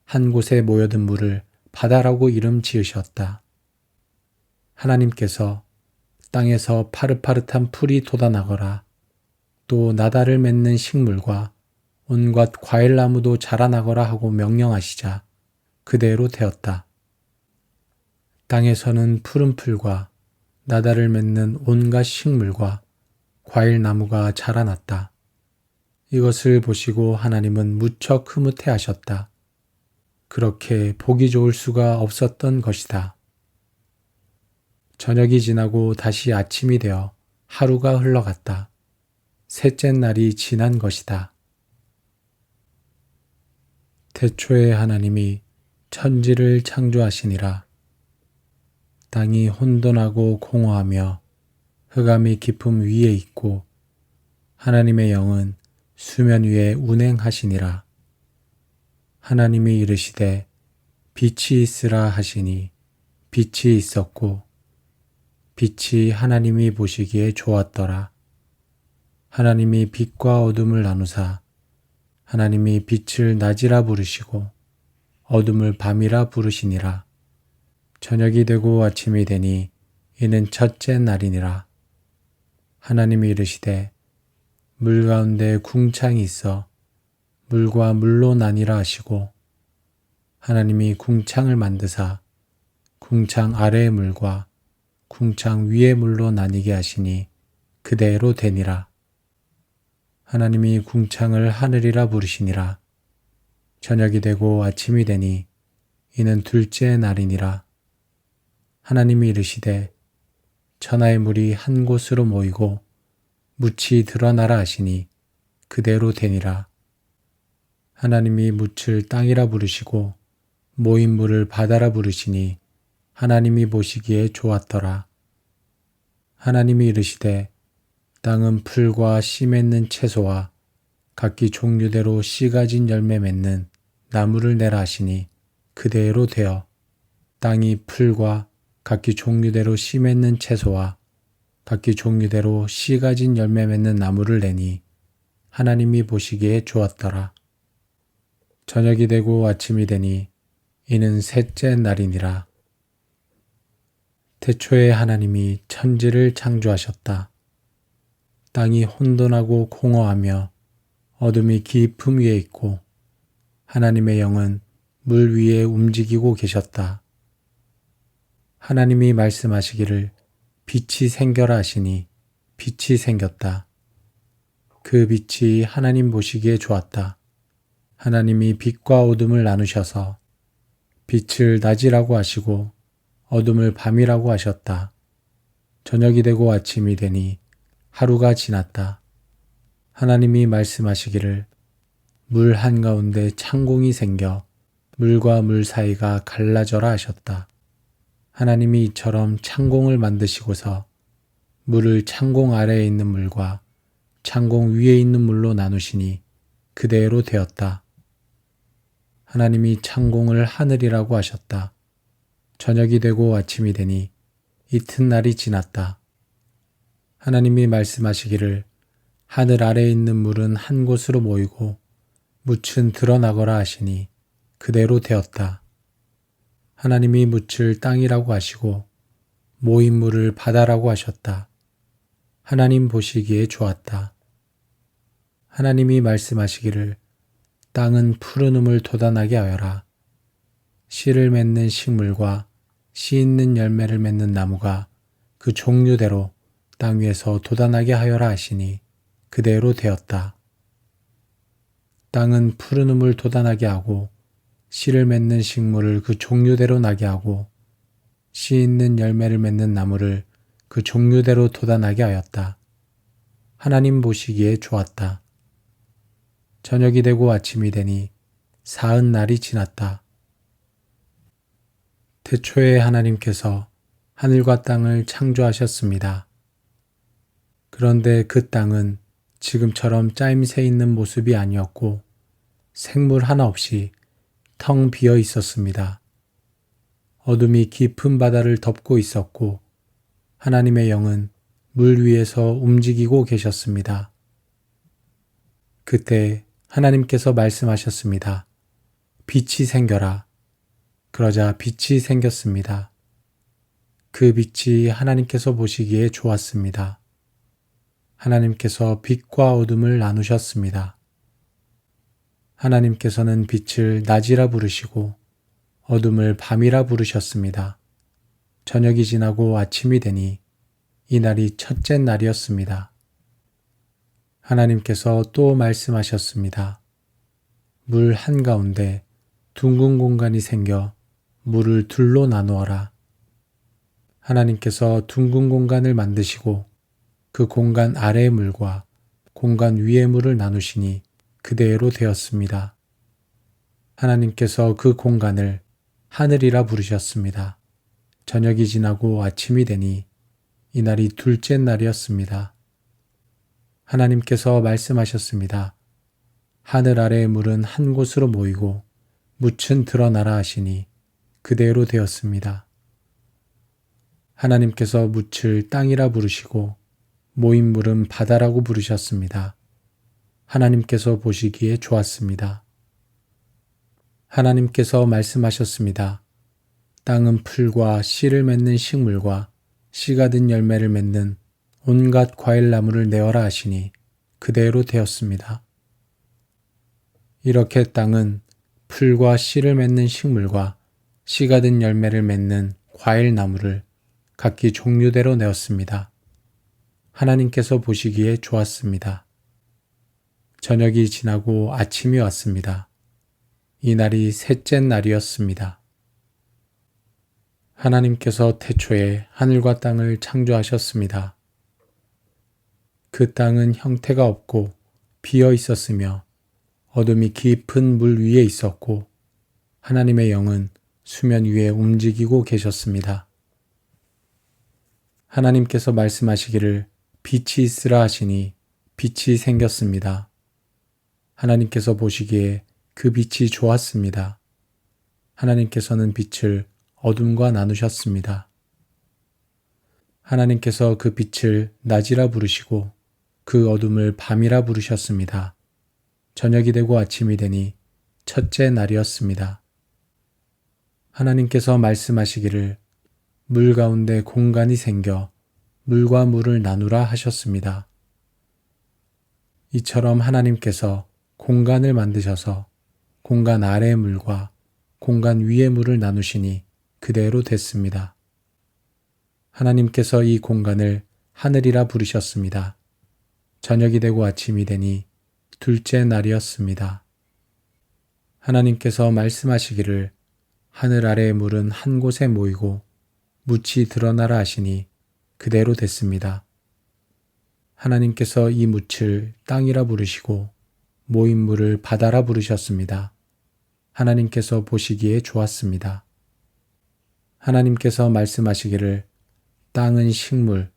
한 곳에 모여든 물을 바다라고 이름 지으셨다. 하나님께서 땅에서 파릇파릇한 풀이 돋아나거라 또 나달을 맺는 식물과 온갖 과일나무도 자라나거라 하고 명령하시자 그대로 되었다. 땅에서는 푸른 풀과 나달을 맺는 온갖 식물과 과일나무가 자라났다. 이것을 보시고 하나님은 무척 흐뭇해 하셨다. 그렇게 보기 좋을 수가 없었던 것이다. 저녁이 지나고 다시 아침이 되어 하루가 흘러갔다. 셋째 날이 지난 것이다. 태초에 하나님이 천지를 창조하시니라. 땅이 혼돈하고 공허하며 흑암이 깊음 위에 있고 하나님의 영은 수면 위에 운행하시니라. 하나님이 이르시되 빛이 있으라 하시니 빛이 있었고 빛이 하나님이 보시기에 좋았더라. 하나님이 빛과 어둠을 나누사 하나님이 빛을 낮이라 부르시고 어둠을 밤이라 부르시니라. 저녁이 되고 아침이 되니 이는 첫째 날이니라. 하나님이 이르시되 물 가운데 궁창이 있어 물과 물로 나뉘라 하시고 하나님이 궁창을 만드사 궁창 아래의 물과 궁창 위의 물로 나뉘게 하시니 그대로 되니라. 하나님이 궁창을 하늘이라 부르시니라. 저녁이 되고 아침이 되니 이는 둘째 날이니라. 하나님이 이르시되 천하의 물이 한 곳으로 모이고 묻히 드러나라 하시니 그대로 되니라. 하나님이 묻을 땅이라 부르시고 모인 물을 바다라 부르시니 하나님이 보시기에 좋았더라. 하나님이 이르시되 땅은 풀과 씨 맺는 채소와 각기 종류대로 씨 가진 열매 맺는 나무를 내라 하시니 그대로 되어 땅이 풀과 각기 종류대로 씨 맺는 채소와 각기 종류대로 씨 가진 열매 맺는 나무를 내니 하나님이 보시기에 좋았더라. 저녁이 되고 아침이 되니 이는 셋째 날이니라. 태초에 하나님이 천지를 창조하셨다. 땅이 혼돈하고 공허하며 어둠이 깊음 위에 있고 하나님의 영은 물 위에 움직이고 계셨다. 하나님이 말씀하시기를 빛이 생겨라 하시니 빛이 생겼다. 그 빛이 하나님 보시기에 좋았다. 하나님이 빛과 어둠을 나누셔서 빛을 낮이라고 하시고 어둠을 밤이라고 하셨다. 저녁이 되고 아침이 되니 하루가 지났다. 하나님이 말씀하시기를 물 한가운데 창공이 생겨 물과 물 사이가 갈라져라 하셨다. 하나님이 이처럼 창공을 만드시고서 물을 창공 아래에 있는 물과 창공 위에 있는 물로 나누시니 그대로 되었다. 하나님이 창공을 하늘이라고 하셨다. 저녁이 되고 아침이 되니 이튿날이 지났다. 하나님이 말씀하시기를 하늘 아래에 있는 물은 한 곳으로 모이고 묻은 드러나거라 하시니 그대로 되었다. 하나님이 묻을 땅이라고 하시고 모인 물을 바다라고 하셨다. 하나님 보시기에 좋았다. 하나님이 말씀하시기를 땅은 푸른 우물 돋아나게 하여라. 씨를 맺는 식물과 씨 있는 열매를 맺는 나무가 그 종류대로 땅 위에서 돋아나게 하여라 하시니 그대로 되었다. 땅은 푸른 우물 돋아나게 하고 씨를 맺는 식물을 그 종류대로 나게 하고 씨 있는 열매를 맺는 나무를 그 종류대로 돋아나게 하였다. 하나님 보시기에 좋았다. 저녁이 되고 아침이 되니 40날이 지났다. 태초에 하나님께서 하늘과 땅을 창조하셨습니다. 그런데 그 땅은 지금처럼 짜임새 있는 모습이 아니었고 생물 하나 없이 텅 비어 있었습니다. 어둠이 깊은 바다를 덮고 있었고 하나님의 영은 물 위에서 움직이고 계셨습니다. 그때 하나님께서 말씀하셨습니다. 빛이 생겨라. 그러자 빛이 생겼습니다. 그 빛이 하나님께서 보시기에 좋았습니다. 하나님께서 빛과 어둠을 나누셨습니다. 하나님께서는 빛을 낮이라 부르시고 어둠을 밤이라 부르셨습니다. 저녁이 지나고 아침이 되니 이날이 첫째 날이었습니다. 하나님께서 또 말씀하셨습니다. 물 한가운데 둥근 공간이 생겨 물을 둘로 나누어라. 하나님께서 둥근 공간을 만드시고 그 공간 아래의 물과 공간 위의 물을 나누시니 그대로 되었습니다. 하나님께서 그 공간을 하늘이라 부르셨습니다. 저녁이 지나고 아침이 되니 이날이 둘째 날이었습니다. 하나님께서 말씀하셨습니다. 하늘 아래의 물은 한 곳으로 모이고 묻은 드러나라 하시니 그대로 되었습니다. 하나님께서 묻을 땅이라 부르시고 모인 물은 바다라고 부르셨습니다. 하나님께서 보시기에 좋았습니다. 하나님께서 말씀하셨습니다. 땅은 풀과 씨를 맺는 식물과 씨가 든 열매를 맺는 온갖 과일나무를 내어라 하시니 그대로 되었습니다. 이렇게 땅은 풀과 씨를 맺는 식물과 씨가 든 열매를 맺는 과일나무를 각기 종류대로 내었습니다. 하나님께서 보시기에 좋았습니다. 저녁이 지나고 아침이 왔습니다. 이날이 셋째 날이었습니다. 하나님께서 태초에 하늘과 땅을 창조하셨습니다. 그 땅은 형태가 없고 비어 있었으며 어둠이 깊은 물 위에 있었고 하나님의 영은 수면 위에 움직이고 계셨습니다. 하나님께서 말씀하시기를 빛이 있으라 하시니 빛이 생겼습니다. 하나님께서 보시기에 그 빛이 좋았습니다. 하나님께서는 빛을 어둠과 나누셨습니다. 하나님께서 그 빛을 낮이라 부르시고 그 어둠을 밤이라 부르셨습니다. 저녁이 되고 아침이 되니 첫째 날이었습니다. 하나님께서 말씀하시기를 물 가운데 공간이 생겨 물과 물을 나누라 하셨습니다. 이처럼 하나님께서 공간을 만드셔서 공간 아래의 물과 공간 위의 물을 나누시니 그대로 됐습니다. 하나님께서 이 공간을 하늘이라 부르셨습니다. 저녁이 되고 아침이 되니 둘째 날이었습니다. 하나님께서 말씀하시기를 하늘 아래의 물은 한 곳에 모이고 묻이 드러나라 하시니 그대로 됐습니다. 하나님께서 이 묻을 땅이라 부르시고 모인 물을 바다라 부르셨습니다. 하나님께서 보시기에 좋았습니다. 하나님께서 말씀하시기를 땅은 식물,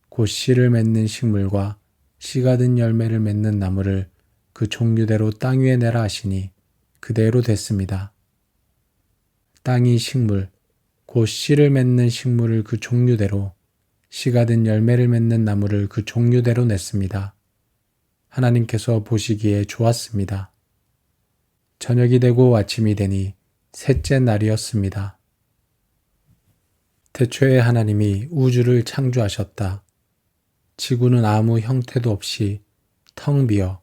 곧 씨를 맺는 식물과 씨가 든 열매를 맺는 나무를 그 종류대로 땅 위에 내라 하시니 그대로 됐습니다. 땅이 식물, 곧 씨를 맺는 식물을 그 종류대로 씨가 든 열매를 맺는 나무를 그 종류대로 냈습니다. 하나님께서 보시기에 좋았습니다. 저녁이 되고 아침이 되니 셋째 날이었습니다. 태초에 하나님이 우주를 창조하셨다. 지구는 아무 형태도 없이 텅 비어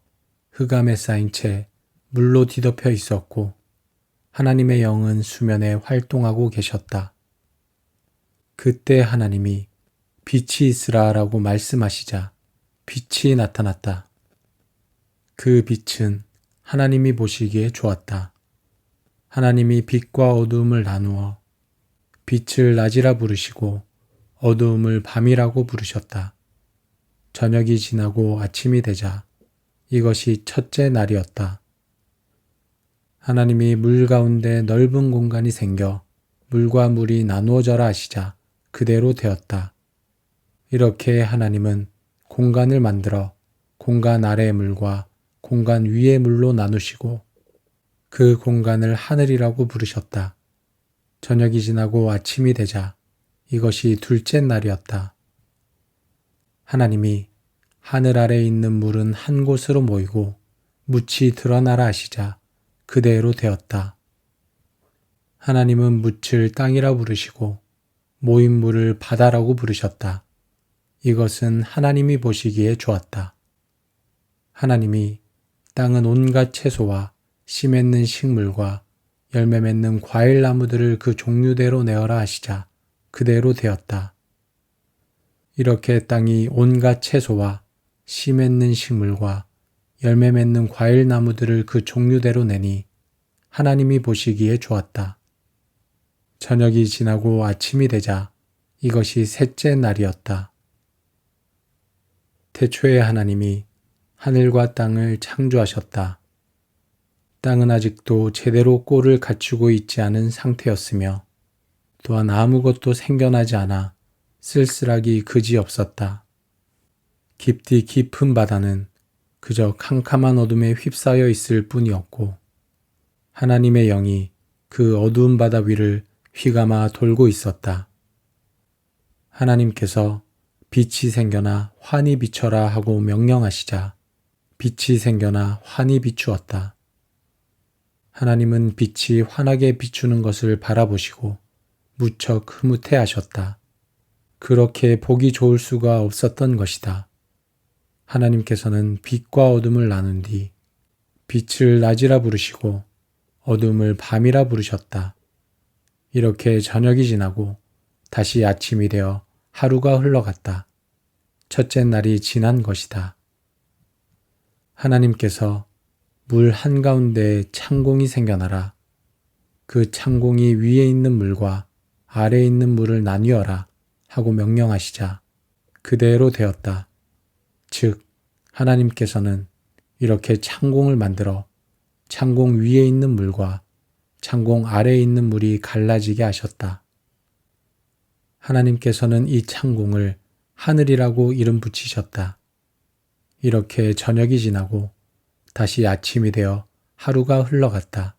흑암에 쌓인 채 물로 뒤덮여 있었고 하나님의 영은 수면에 활동하고 계셨다. 그때 하나님이 빛이 있으라라고 말씀하시자 빛이 나타났다. 그 빛은 하나님이 보시기에 좋았다. 하나님이 빛과 어두움을 나누어 빛을 낮이라 부르시고 어두움을 밤이라고 부르셨다. 저녁이 지나고 아침이 되자 이것이 첫째 날이었다. 하나님이 물 가운데 넓은 공간이 생겨 물과 물이 나누어져라 하시자 그대로 되었다. 이렇게 하나님은 공간을 만들어 공간 아래의 물과 공간 위의 물로 나누시고 그 공간을 하늘이라고 부르셨다. 저녁이 지나고 아침이 되자 이것이 둘째 날이었다. 하나님이 하늘 아래에 있는 물은 한 곳으로 모이고 묻이 드러나라 하시자 그대로 되었다. 하나님은 묻을 땅이라 부르시고 모인 물을 바다라고 부르셨다. 이것은 하나님이 보시기에 좋았다. 하나님이 땅은 온갖 채소와 씨 맺는 식물과 열매 맺는 과일 나무들을 그 종류대로 내어라 하시자 그대로 되었다. 이렇게 땅이 온갖 채소와 씨 맺는 식물과 열매 맺는 과일 나무들을 그 종류대로 내니 하나님이 보시기에 좋았다. 저녁이 지나고 아침이 되자 이것이 셋째 날이었다. 태초에 하나님이 하늘과 땅을 창조하셨다. 땅은 아직도 제대로 꼴을 갖추고 있지 않은 상태였으며 또한 아무것도 생겨나지 않아 쓸쓸하기 그지없었다. 깊디 깊은 바다는 그저 캄캄한 어둠에 휩싸여 있을 뿐이었고 하나님의 영이 그 어두운 바다 위를 휘감아 돌고 있었다. 하나님께서 빛이 생겨나 환히 비춰라 하고 명령하시자 빛이 생겨나 환히 비추었다. 하나님은 빛이 환하게 비추는 것을 바라보시고 무척 흐뭇해 하셨다. 그렇게 보기 좋을 수가 없었던 것이다. 하나님께서는 빛과 어둠을 나눈 뒤 빛을 낮이라 부르시고 어둠을 밤이라 부르셨다. 이렇게 저녁이 지나고 다시 아침이 되어 하루가 흘러갔다. 첫째 날이 지난 것이다. 하나님께서 물 한가운데에 창공이 생겨나라. 그 창공이 위에 있는 물과 아래에 있는 물을 나뉘어라 하고 명령하시자 그대로 되었다. 즉 하나님께서는 이렇게 창공을 만들어 창공 위에 있는 물과 창공 아래에 있는 물이 갈라지게 하셨다. 하나님께서는 이 창공을 하늘이라고 이름 붙이셨다. 이렇게 저녁이 지나고 다시 아침이 되어 하루가 흘러갔다.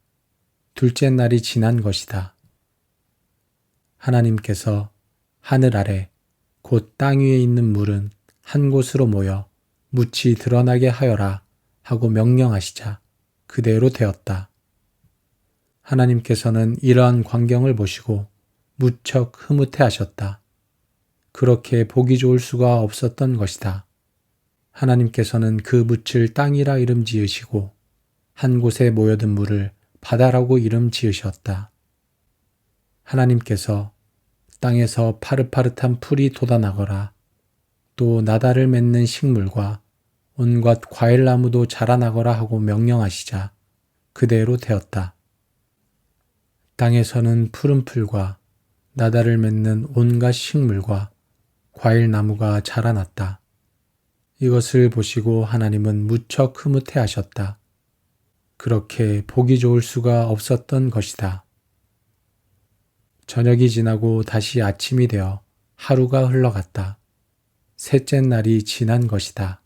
둘째 날이 지난 것이다. 하나님께서 하늘 아래 곧 땅 위에 있는 물은 한 곳으로 모여 묻이 드러나게 하여라 하고 명령하시자 그대로 되었다. 하나님께서는 이러한 광경을 보시고 무척 흐뭇해 하셨다. 그렇게 보기 좋을 수가 없었던 것이다. 하나님께서는 그 묻을 땅이라 이름 지으시고 한 곳에 모여든 물을 바다라고 이름 지으셨다. 하나님께서 땅에서 파릇파릇한 풀이 돋아나거라 또 나달을 맺는 식물과 온갖 과일나무도 자라나거라 하고 명령하시자 그대로 되었다. 땅에서는 푸른 풀과 나달을 맺는 온갖 식물과 과일나무가 자라났다. 이것을 보시고 하나님은 무척 흐뭇해 하셨다. 그렇게 보기 좋을 수가 없었던 것이다. 저녁이 지나고 다시 아침이 되어 하루가 흘러갔다. 셋째 날이 지난 것이다.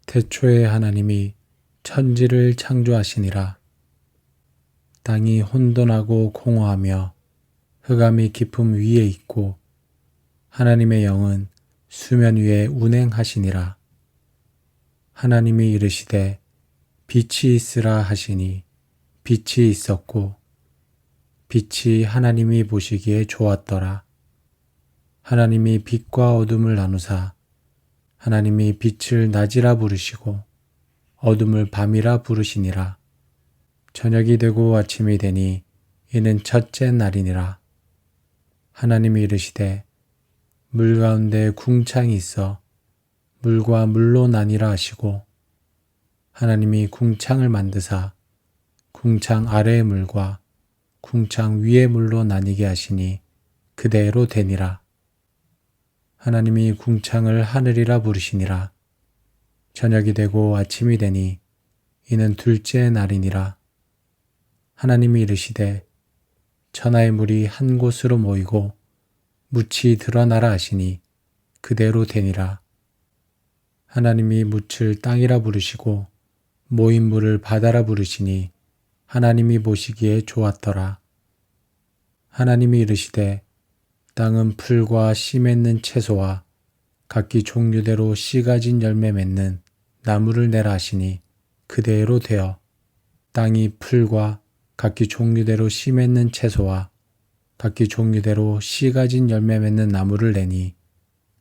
태초에 하나님이 천지를 창조하시니라. 땅이 혼돈하고 공허하며 흑암이 깊음 위에 있고 하나님의 영은 수면 위에 운행하시니라. 하나님이 이르시되 빛이 있으라 하시니 빛이 있었고 빛이 하나님이 보시기에 좋았더라. 하나님이 빛과 어둠을 나누사 하나님이 빛을 낮이라 부르시고 어둠을 밤이라 부르시니라. 저녁이 되고 아침이 되니 이는 첫째 날이니라. 하나님이 이르시되 물 가운데 궁창이 있어 물과 물로 나뉘라 하시고 하나님이 궁창을 만드사 궁창 아래의 물과 궁창 위의 물로 나뉘게 하시니 그대로 되니라. 하나님이 궁창을 하늘이라 부르시니라. 저녁이 되고 아침이 되니 이는 둘째 날이니라. 하나님이 이르시되 천하의 물이 한 곳으로 모이고 묻이 드러나라 하시니 그대로 되니라. 하나님이 묻을 땅이라 부르시고 모인 물을 바다라 부르시니 하나님이 보시기에 좋았더라. 하나님이 이르시되 땅은 풀과 씨 맺는 채소와 각기 종류대로 씨 가진 열매 맺는 나무를 내라 하시니 그대로 되어 땅이 풀과 각기 종류대로 씨 맺는 채소와 각기 종류대로 씨 가진 열매 맺는 나무를 내니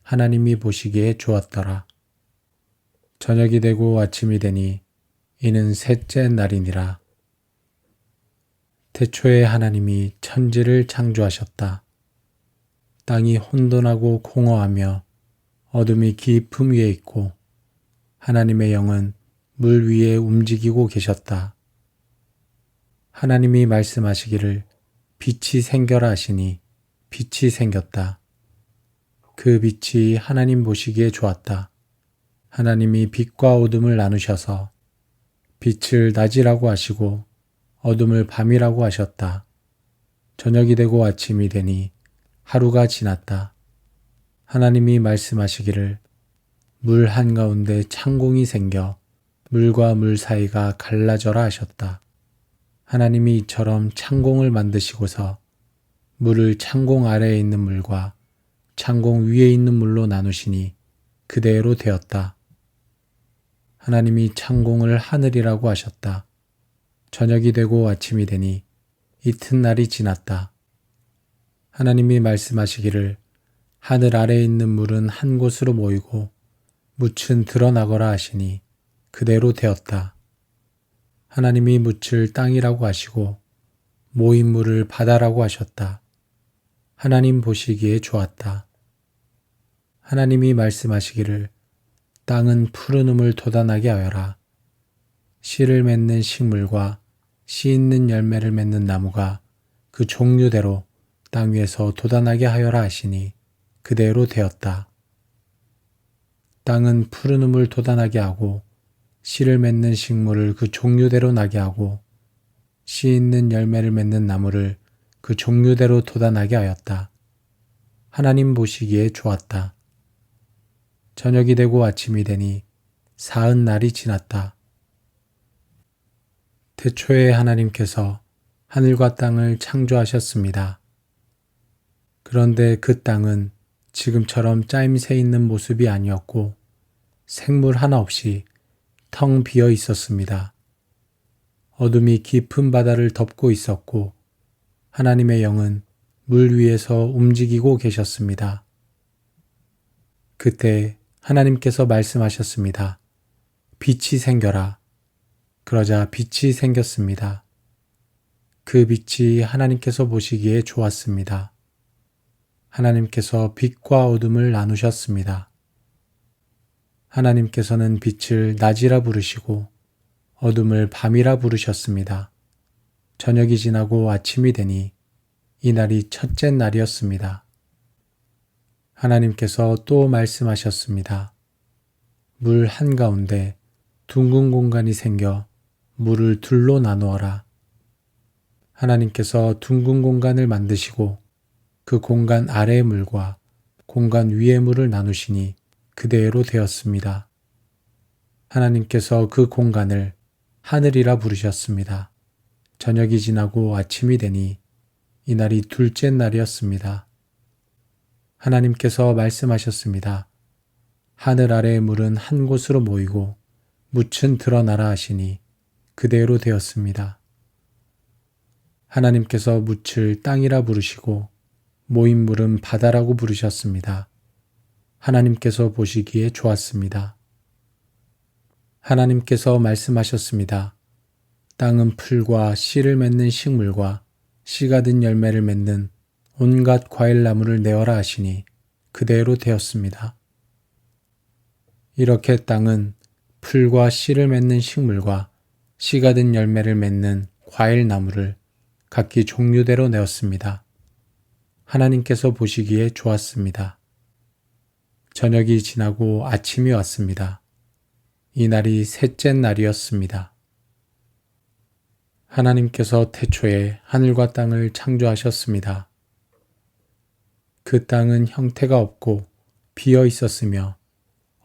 하나님이 보시기에 좋았더라. 저녁이 되고 아침이 되니 이는 셋째 날이니라. 태초에 하나님이 천지를 창조하셨다. 땅이 혼돈하고 공허하며 어둠이 깊음 위에 있고 하나님의 영은 물 위에 움직이고 계셨다. 하나님이 말씀하시기를 빛이 생겨라 하시니 빛이 생겼다. 그 빛이 하나님 보시기에 좋았다. 하나님이 빛과 어둠을 나누셔서 빛을 낮이라고 하시고 어둠을 밤이라고 하셨다. 저녁이 되고 아침이 되니 하루가 지났다. 하나님이 말씀하시기를 물 한가운데 창공이 생겨 물과 물 사이가 갈라져라 하셨다. 하나님이 이처럼 창공을 만드시고서 물을 창공 아래에 있는 물과 창공 위에 있는 물로 나누시니 그대로 되었다. 하나님이 창공을 하늘이라고 하셨다. 저녁이 되고 아침이 되니 이튿날이 지났다. 하나님이 말씀하시기를 하늘 아래에 있는 물은 한 곳으로 모이고 묻은 드러나거라 하시니 그대로 되었다. 하나님이 묻을 땅이라고 하시고 모인 물을 바다라고 하셨다. 하나님 보시기에 좋았다. 하나님이 말씀하시기를 땅은 푸른 음을 돋아나게 하여라. 씨를 맺는 식물과 씨 있는 열매를 맺는 나무가 그 종류대로 땅 위에서 돋아나게 하여라 하시니 그대로 되었다. 땅은 푸른 음을 돋아나게 하고 씨를 맺는 식물을 그 종류대로 나게 하고 씨 있는 열매를 맺는 나무를 그 종류대로 돋아나게 하였다. 하나님 보시기에 좋았다. 저녁이 되고 아침이 되니 사흔 날이 지났다. 태초에 하나님께서 하늘과 땅을 창조하셨습니다. 그런데 그 땅은 지금처럼 짜임새 있는 모습이 아니었고 생물 하나 없이 텅 비어 있었습니다. 어둠이 깊은 바다를 덮고 있었고 하나님의 영은 물 위에서 움직이고 계셨습니다. 그때 하나님께서 말씀하셨습니다. 빛이 생겨라. 그러자 빛이 생겼습니다. 그 빛이 하나님께서 보시기에 좋았습니다. 하나님께서 빛과 어둠을 나누셨습니다. 하나님께서는 빛을 낮이라 부르시고 어둠을 밤이라 부르셨습니다. 저녁이 지나고 아침이 되니 이날이 첫째 날이었습니다. 하나님께서 또 말씀하셨습니다. 물 한가운데 둥근 공간이 생겨 물을 둘로 나누어라. 하나님께서 둥근 공간을 만드시고 그 공간 아래의 물과 공간 위의 물을 나누시니 그대로 되었습니다. 하나님께서 그 공간을 하늘이라 부르셨습니다. 저녁이 지나고 아침이 되니 이날이 둘째 날이었습니다. 하나님께서 말씀하셨습니다. 하늘 아래의 물은 한 곳으로 모이고 묻은 드러나라 하시니 그대로 되었습니다. 하나님께서 묻을 땅이라 부르시고 모인 물은 바다라고 부르셨습니다. 하나님께서 보시기에 좋았습니다. 하나님께서 말씀하셨습니다. 땅은 풀과 씨를 맺는 식물과 씨가 든 열매를 맺는 온갖 과일나무를 내어라 하시니 그대로 되었습니다. 이렇게 땅은 풀과 씨를 맺는 식물과 씨가 든 열매를 맺는 과일나무를 각기 종류대로 내었습니다. 하나님께서 보시기에 좋았습니다. 저녁이 지나고 아침이 왔습니다. 이날이 셋째 날이었습니다. 하나님께서 태초에 하늘과 땅을 창조하셨습니다. 그 땅은 형태가 없고 비어 있었으며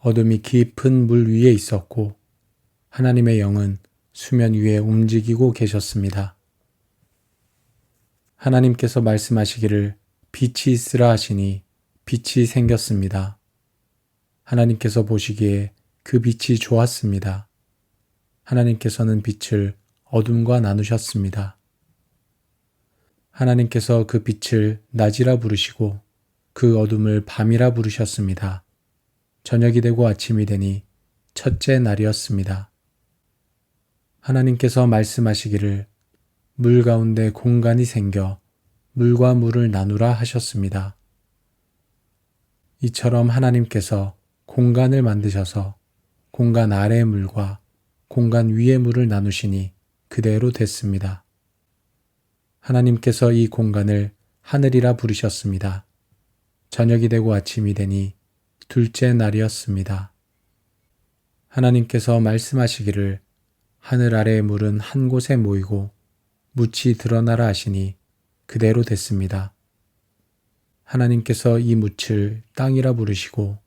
어둠이 깊은 물 위에 있었고 하나님의 영은 수면 위에 움직이고 계셨습니다. 하나님께서 말씀하시기를 빛이 있으라 하시니 빛이 생겼습니다. 하나님께서 보시기에 그 빛이 좋았습니다. 하나님께서는 빛을 어둠과 나누셨습니다. 하나님께서 그 빛을 낮이라 부르시고 그 어둠을 밤이라 부르셨습니다. 저녁이 되고 아침이 되니 첫째 날이었습니다. 하나님께서 말씀하시기를 물 가운데 공간이 생겨 물과 물을 나누라 하셨습니다. 이처럼 하나님께서 공간을 만드셔서 공간 아래의 물과 공간 위의 물을 나누시니 그대로 됐습니다. 하나님께서 이 공간을 하늘이라 부르셨습니다. 저녁이 되고 아침이 되니 둘째 날이었습니다. 하나님께서 말씀하시기를 하늘 아래의 물은 한 곳에 모이고 묻이 드러나라 하시니 그대로 됐습니다. 하나님께서 이 묻을 땅이라 부르시고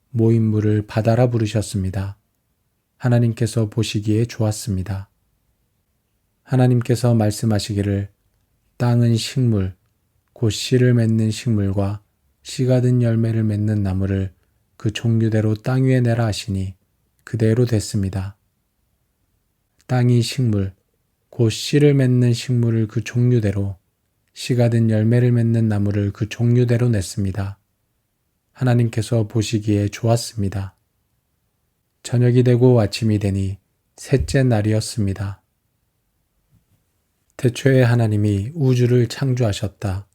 모인 물을 바다라 부르셨습니다. 하나님께서 보시기에 좋았습니다. 하나님께서 말씀하시기를 땅은 식물, 곧 씨를 맺는 식물과 씨가 든 열매를 맺는 나무를 그 종류대로 땅 위에 내라 하시니 그대로 됐습니다. 땅이 식물, 곧 씨를 맺는 식물을 그 종류대로 씨가 든 열매를 맺는 나무를 그 종류대로 냈습니다. 하나님께서 보시기에 좋았습니다. 저녁이 되고 아침이 되니 셋째 날이었습니다. 태초에 하나님이 우주를 창조하셨다.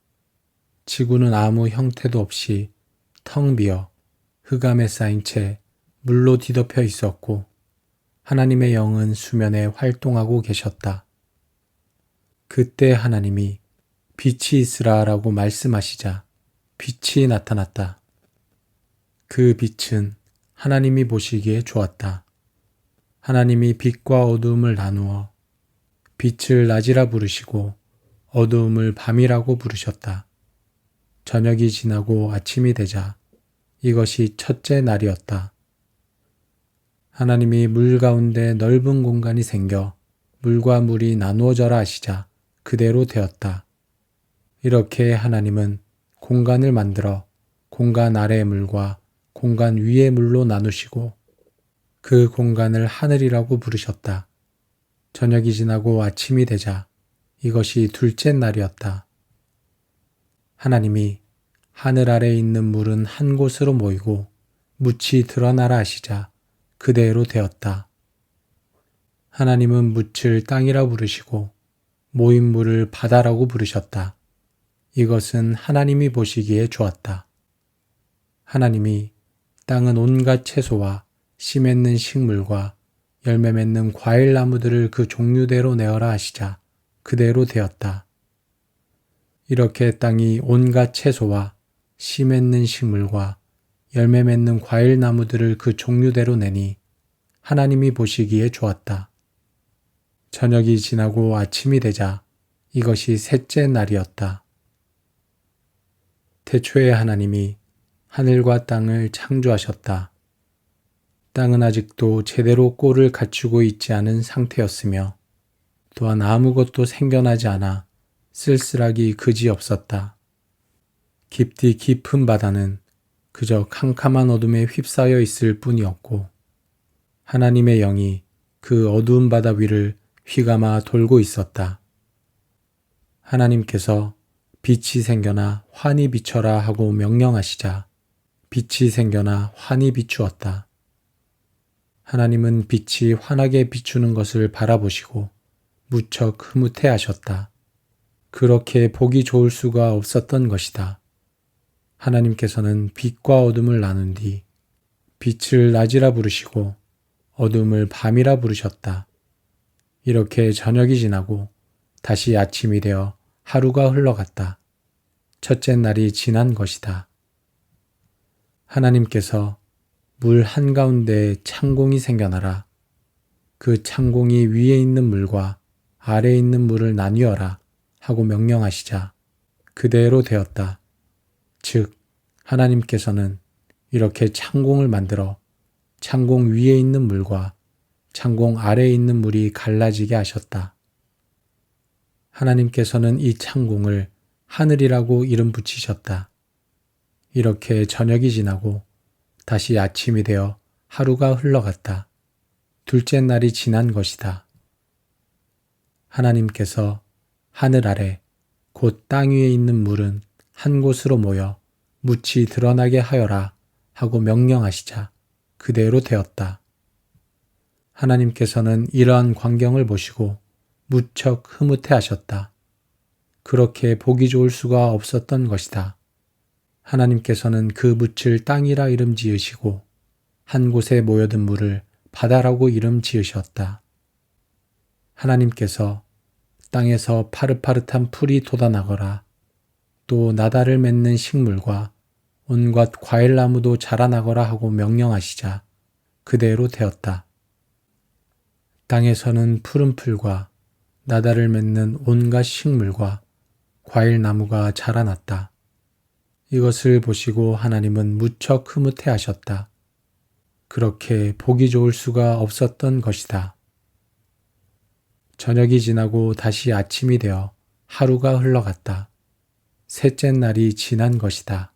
지구는 아무 형태도 없이 텅 비어 흑암에 쌓인 채 물로 뒤덮여 있었고 하나님의 영은 수면에 활동하고 계셨다. 그때 하나님이 빛이 있으라라고 말씀하시자 빛이 나타났다. 그 빛은 하나님이 보시기에 좋았다. 하나님이 빛과 어두움을 나누어 빛을 낮이라 부르시고 어두움을 밤이라고 부르셨다. 저녁이 지나고 아침이 되자 이것이 첫째 날이었다. 하나님이 물 가운데 넓은 공간이 생겨 물과 물이 나누어져라 하시자 그대로 되었다. 이렇게 하나님은 공간을 만들어 공간 아래의 물과 공간 위의 물로 나누시고 그 공간을 하늘이라고 부르셨다. 저녁이 지나고 아침이 되자 이것이 둘째 날이었다. 하나님이 하늘 아래에 있는 물은 한 곳으로 모이고 묻이 드러나라 하시자 그대로 되었다. 하나님은 묻을 땅이라 부르시고 모인 물을 바다라고 부르셨다. 이것은 하나님이 보시기에 좋았다. 하나님이 땅은 온갖 채소와 씨 맺는 식물과 열매 맺는 과일 나무들을 그 종류대로 내어라 하시자 그대로 되었다. 이렇게 땅이 온갖 채소와 씨 맺는 식물과 열매 맺는 과일 나무들을 그 종류대로 내니 하나님이 보시기에 좋았다. 저녁이 지나고 아침이 되자 이것이 셋째 날이었다. 태초에 하나님이 하늘과 땅을 창조하셨다. 땅은 아직도 제대로 꼴을 갖추고 있지 않은 상태였으며 또한 아무것도 생겨나지 않아 쓸쓸하기 그지없었다. 깊디 깊은 바다는 그저 캄캄한 어둠에 휩싸여 있을 뿐이었고 하나님의 영이 그 어두운 바다 위를 휘감아 돌고 있었다. 하나님께서 빛이 생겨나 환히 비춰라 하고 명령하시자 빛이 생겨나 환히 비추었다. 하나님은 빛이 환하게 비추는 것을 바라보시고 무척 흐뭇해 하셨다. 그렇게 보기 좋을 수가 없었던 것이다. 하나님께서는 빛과 어둠을 나눈 뒤 빛을 낮이라 부르시고 어둠을 밤이라 부르셨다. 이렇게 저녁이 지나고 다시 아침이 되어 하루가 흘러갔다. 첫째 날이 지난 것이다. 하나님께서 물 한가운데에 창공이 생겨나라. 그 창공이 위에 있는 물과 아래에 있는 물을 나뉘어라 하고 명령하시자 그대로 되었다. 즉 하나님께서는 이렇게 창공을 만들어 창공 위에 있는 물과 창공 아래에 있는 물이 갈라지게 하셨다. 하나님께서는 이 창공을 하늘이라고 이름 붙이셨다. 이렇게 저녁이 지나고 다시 아침이 되어 하루가 흘러갔다. 둘째 날이 지난 것이다. 하나님께서 하늘 아래 곧 땅 위에 있는 물은 한 곳으로 모여 묻이 드러나게 하여라 하고 명령하시자 그대로 되었다. 하나님께서는 이러한 광경을 보시고 무척 흐뭇해 하셨다. 그렇게 보기 좋을 수가 없었던 것이다. 하나님께서는 그 묻을 땅이라 이름 지으시고 한 곳에 모여든 물을 바다라고 이름 지으셨다. 하나님께서 땅에서 파릇파릇한 풀이 돋아나거라 또 나달을 맺는 식물과 온갖 과일나무도 자라나거라 하고 명령하시자 그대로 되었다. 땅에서는 푸른 풀과 나달을 맺는 온갖 식물과 과일나무가 자라났다. 이것을 보시고 하나님은 무척 흐뭇해 하셨다. 그렇게 보기 좋을 수가 없었던 것이다. 저녁이 지나고 다시 아침이 되어 하루가 흘러갔다. 셋째 날이 지난 것이다.